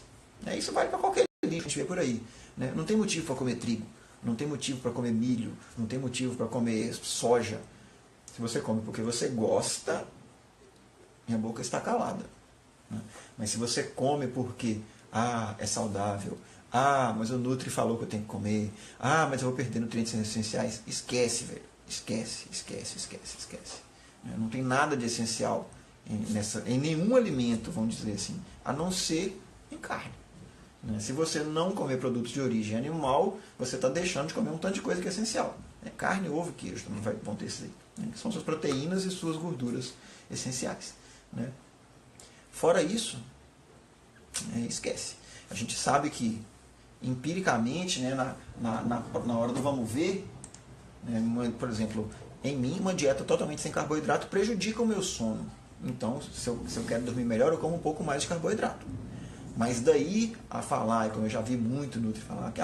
Isso vale para qualquer lixo que a gente vê por aí. Né? Não tem motivo para comer trigo, não tem motivo para comer milho, não tem motivo para comer soja. Se você come porque você gosta, minha boca está calada. Né? Mas se você come porque é saudável, mas o Nutri falou que eu tenho que comer, mas eu vou perder nutrientes essenciais, esquece, velho. Esquece. Não tem nada de essencial em nenhum alimento, vamos dizer assim, a não ser em carne. Se você não comer produtos de origem animal, você está deixando de comer um tanto de coisa que é essencial. Carne, ovo, queijo também vão ter isso aí. Que são suas proteínas e suas gorduras essenciais. Fora isso, esquece. A gente sabe que, empiricamente, na hora do vamos ver, por exemplo, em mim, uma dieta totalmente sem carboidrato prejudica o meu sono. Então, se eu quero dormir melhor, eu como um pouco mais de carboidrato. Mas daí a falar, como eu já vi muito Nutri falar, que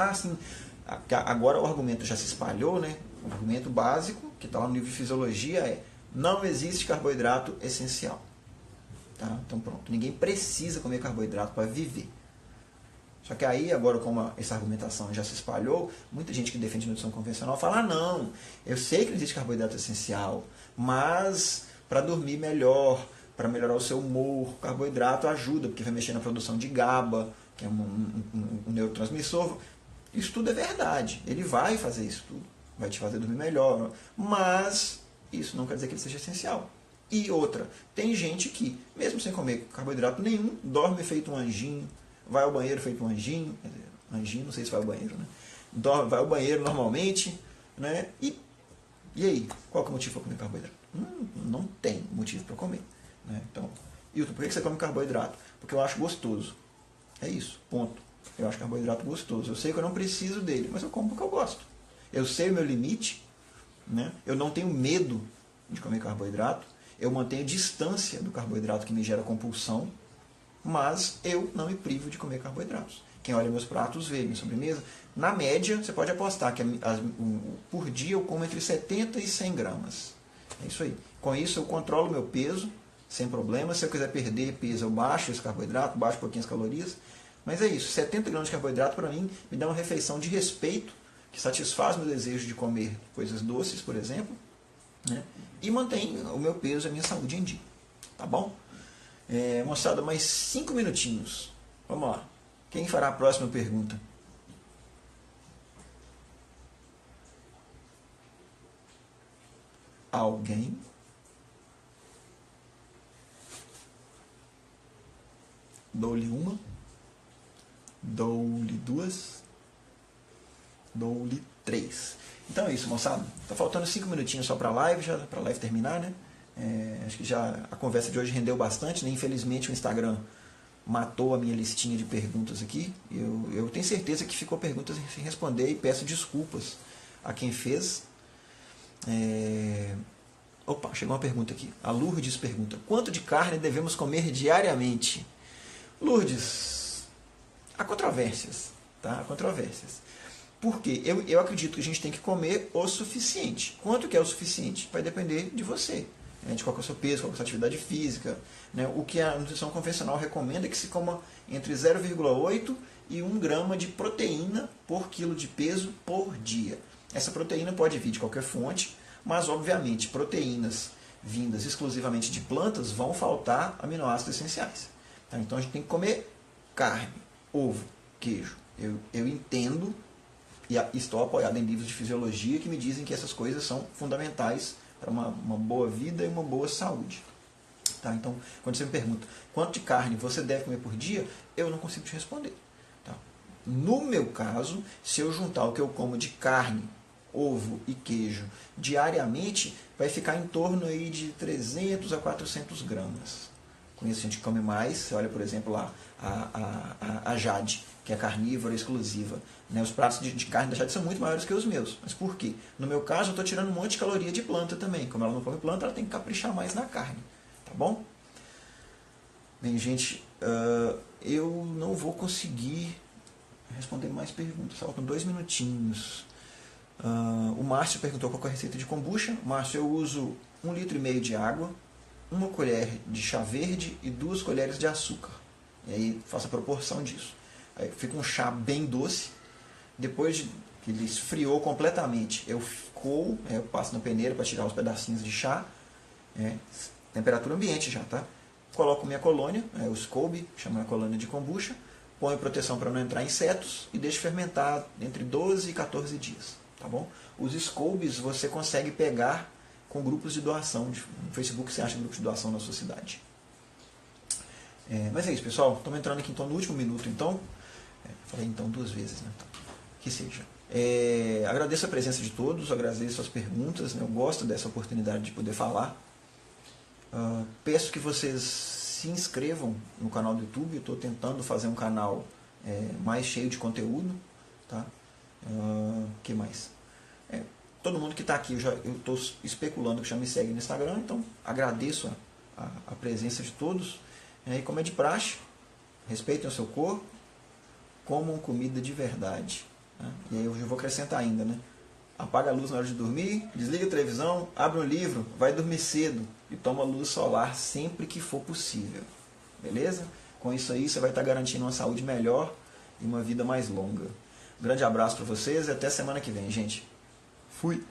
agora o argumento já se espalhou, né? O argumento básico, que está lá no livro de fisiologia, não existe carboidrato essencial. Tá? Então pronto, ninguém precisa comer carboidrato para viver. Só que aí, agora como essa argumentação já se espalhou, muita gente que defende nutrição convencional fala, não, eu sei que não existe carboidrato essencial, mas para dormir melhor, para melhorar o seu humor, o carboidrato ajuda, porque vai mexer na produção de GABA, que é um neurotransmissor. Isso tudo é verdade, ele vai fazer isso tudo, vai te fazer dormir melhor, mas isso não quer dizer que ele seja essencial. E outra, tem gente que, mesmo sem comer carboidrato nenhum, dorme feito um anjinho, vai ao banheiro feito um anjinho, não sei se vai ao banheiro, né? Vai ao banheiro normalmente, né? E aí, qual que é o motivo para comer carboidrato? Não tem motivo para comer. Né? Então, Hilton, por que você come carboidrato? Porque eu acho gostoso. É isso, ponto. Eu acho carboidrato gostoso. Eu sei que eu não preciso dele, mas eu como porque eu gosto. Eu sei o meu limite, né? Eu não tenho medo de comer carboidrato, eu mantenho distância do carboidrato que me gera compulsão, mas eu não me privo de comer carboidratos. Quem olha meus pratos vê, minha sobremesa, na média, você pode apostar que por dia eu como entre 70 e 100 gramas. É isso aí. Com isso eu controlo o meu peso, sem problema. Se eu quiser perder peso, eu baixo esse carboidrato, baixo um pouquinho as calorias. Mas é isso, 70 gramas de carboidrato para mim me dá uma refeição de respeito, que satisfaz meu desejo de comer coisas doces, por exemplo, né? E mantém o meu peso e a minha saúde em dia. Tá bom? Moçada, mais 5 minutinhos. Vamos lá. Quem fará a próxima pergunta? alguém? Dou-lhe uma, dou-lhe duas, dou-lhe três. Então é isso, moçada. Tá faltando 5 minutinhos só para a live, já para a live terminar, né? Acho que já a conversa de hoje rendeu bastante, né? Infelizmente o Instagram matou a minha listinha de perguntas aqui. Eu tenho certeza que ficou perguntas sem responder e peço desculpas a quem fez. Opa, chegou uma pergunta aqui. A Lourdes pergunta: quanto de carne devemos comer diariamente? Lourdes, há controvérsias, tá? Há controvérsias. Porque eu acredito que a gente tem que comer o suficiente. Quanto que é o suficiente? Vai depender de você, né? De qual é o seu peso, qual é a sua atividade física, né? O que a nutrição convencional recomenda é que se coma entre 0,8 e 1 grama de proteína por quilo de peso por dia. Essa proteína pode vir de qualquer fonte, mas obviamente proteínas vindas exclusivamente de plantas vão faltar aminoácidos essenciais. Tá? Então a gente tem que comer carne, ovo, queijo. Eu entendo e estou apoiado em livros de fisiologia que me dizem que essas coisas são fundamentais para uma boa vida e uma boa saúde. Tá? Então, quando você me pergunta quanto de carne você deve comer por dia, eu não consigo te responder. Tá? No meu caso, se eu juntar o que eu como de carne, ovo e queijo diariamente, vai ficar em torno aí de 300 a 400 gramas. Com isso a gente come mais. Você olha, por exemplo, lá a Jade, que é carnívora exclusiva. Né? Os pratos de carne da Jade são muito maiores que os meus. Mas por quê? No meu caso, eu estou tirando um monte de caloria de planta também. Como ela não come planta, ela tem que caprichar mais na carne. Tá bom? Bem, gente, eu não vou conseguir responder mais perguntas. Faltam 2 minutinhos. O Márcio perguntou qual é a receita de kombucha. Márcio, eu uso 1,5 litro de água, 1 colher de chá verde e 2 colheres de açúcar. E aí faço a proporção disso. Aí fica um chá bem doce. Depois que ele esfriou completamente, eu coo, eu passo na peneira para tirar os pedacinhos de chá. Temperatura ambiente já, tá? Coloco minha colônia, o SCOBY, chama a colônia de kombucha, ponho proteção para não entrar insetos e deixo fermentar entre 12 e 14 dias. Tá bom? Os SCOBYs você consegue pegar com grupos de doação. No Facebook você acha grupos de doação na sua cidade. Mas é isso, pessoal. Estamos entrando aqui então no último minuto. Então, falei então 2 vezes, né? Que seja. Agradeço a presença de todos, agradeço as perguntas. Né? Eu gosto dessa oportunidade de poder falar. Peço que vocês se inscrevam no canal do YouTube. Eu estou tentando fazer um canal mais cheio de conteúdo. Tá? Que mais? Todo mundo que está aqui, eu estou especulando que já me segue no Instagram, então agradeço a presença de todos. E como é de praxe, respeitem o seu corpo, comam comida de verdade. Né? E aí eu vou acrescentar ainda, né? Apaga a luz na hora de dormir, desliga a televisão, abre um livro, vai dormir cedo e toma luz solar sempre que for possível. Beleza? Com isso aí você vai estar garantindo uma saúde melhor e uma vida mais longa. Grande abraço para vocês e até semana que vem, gente. Fui!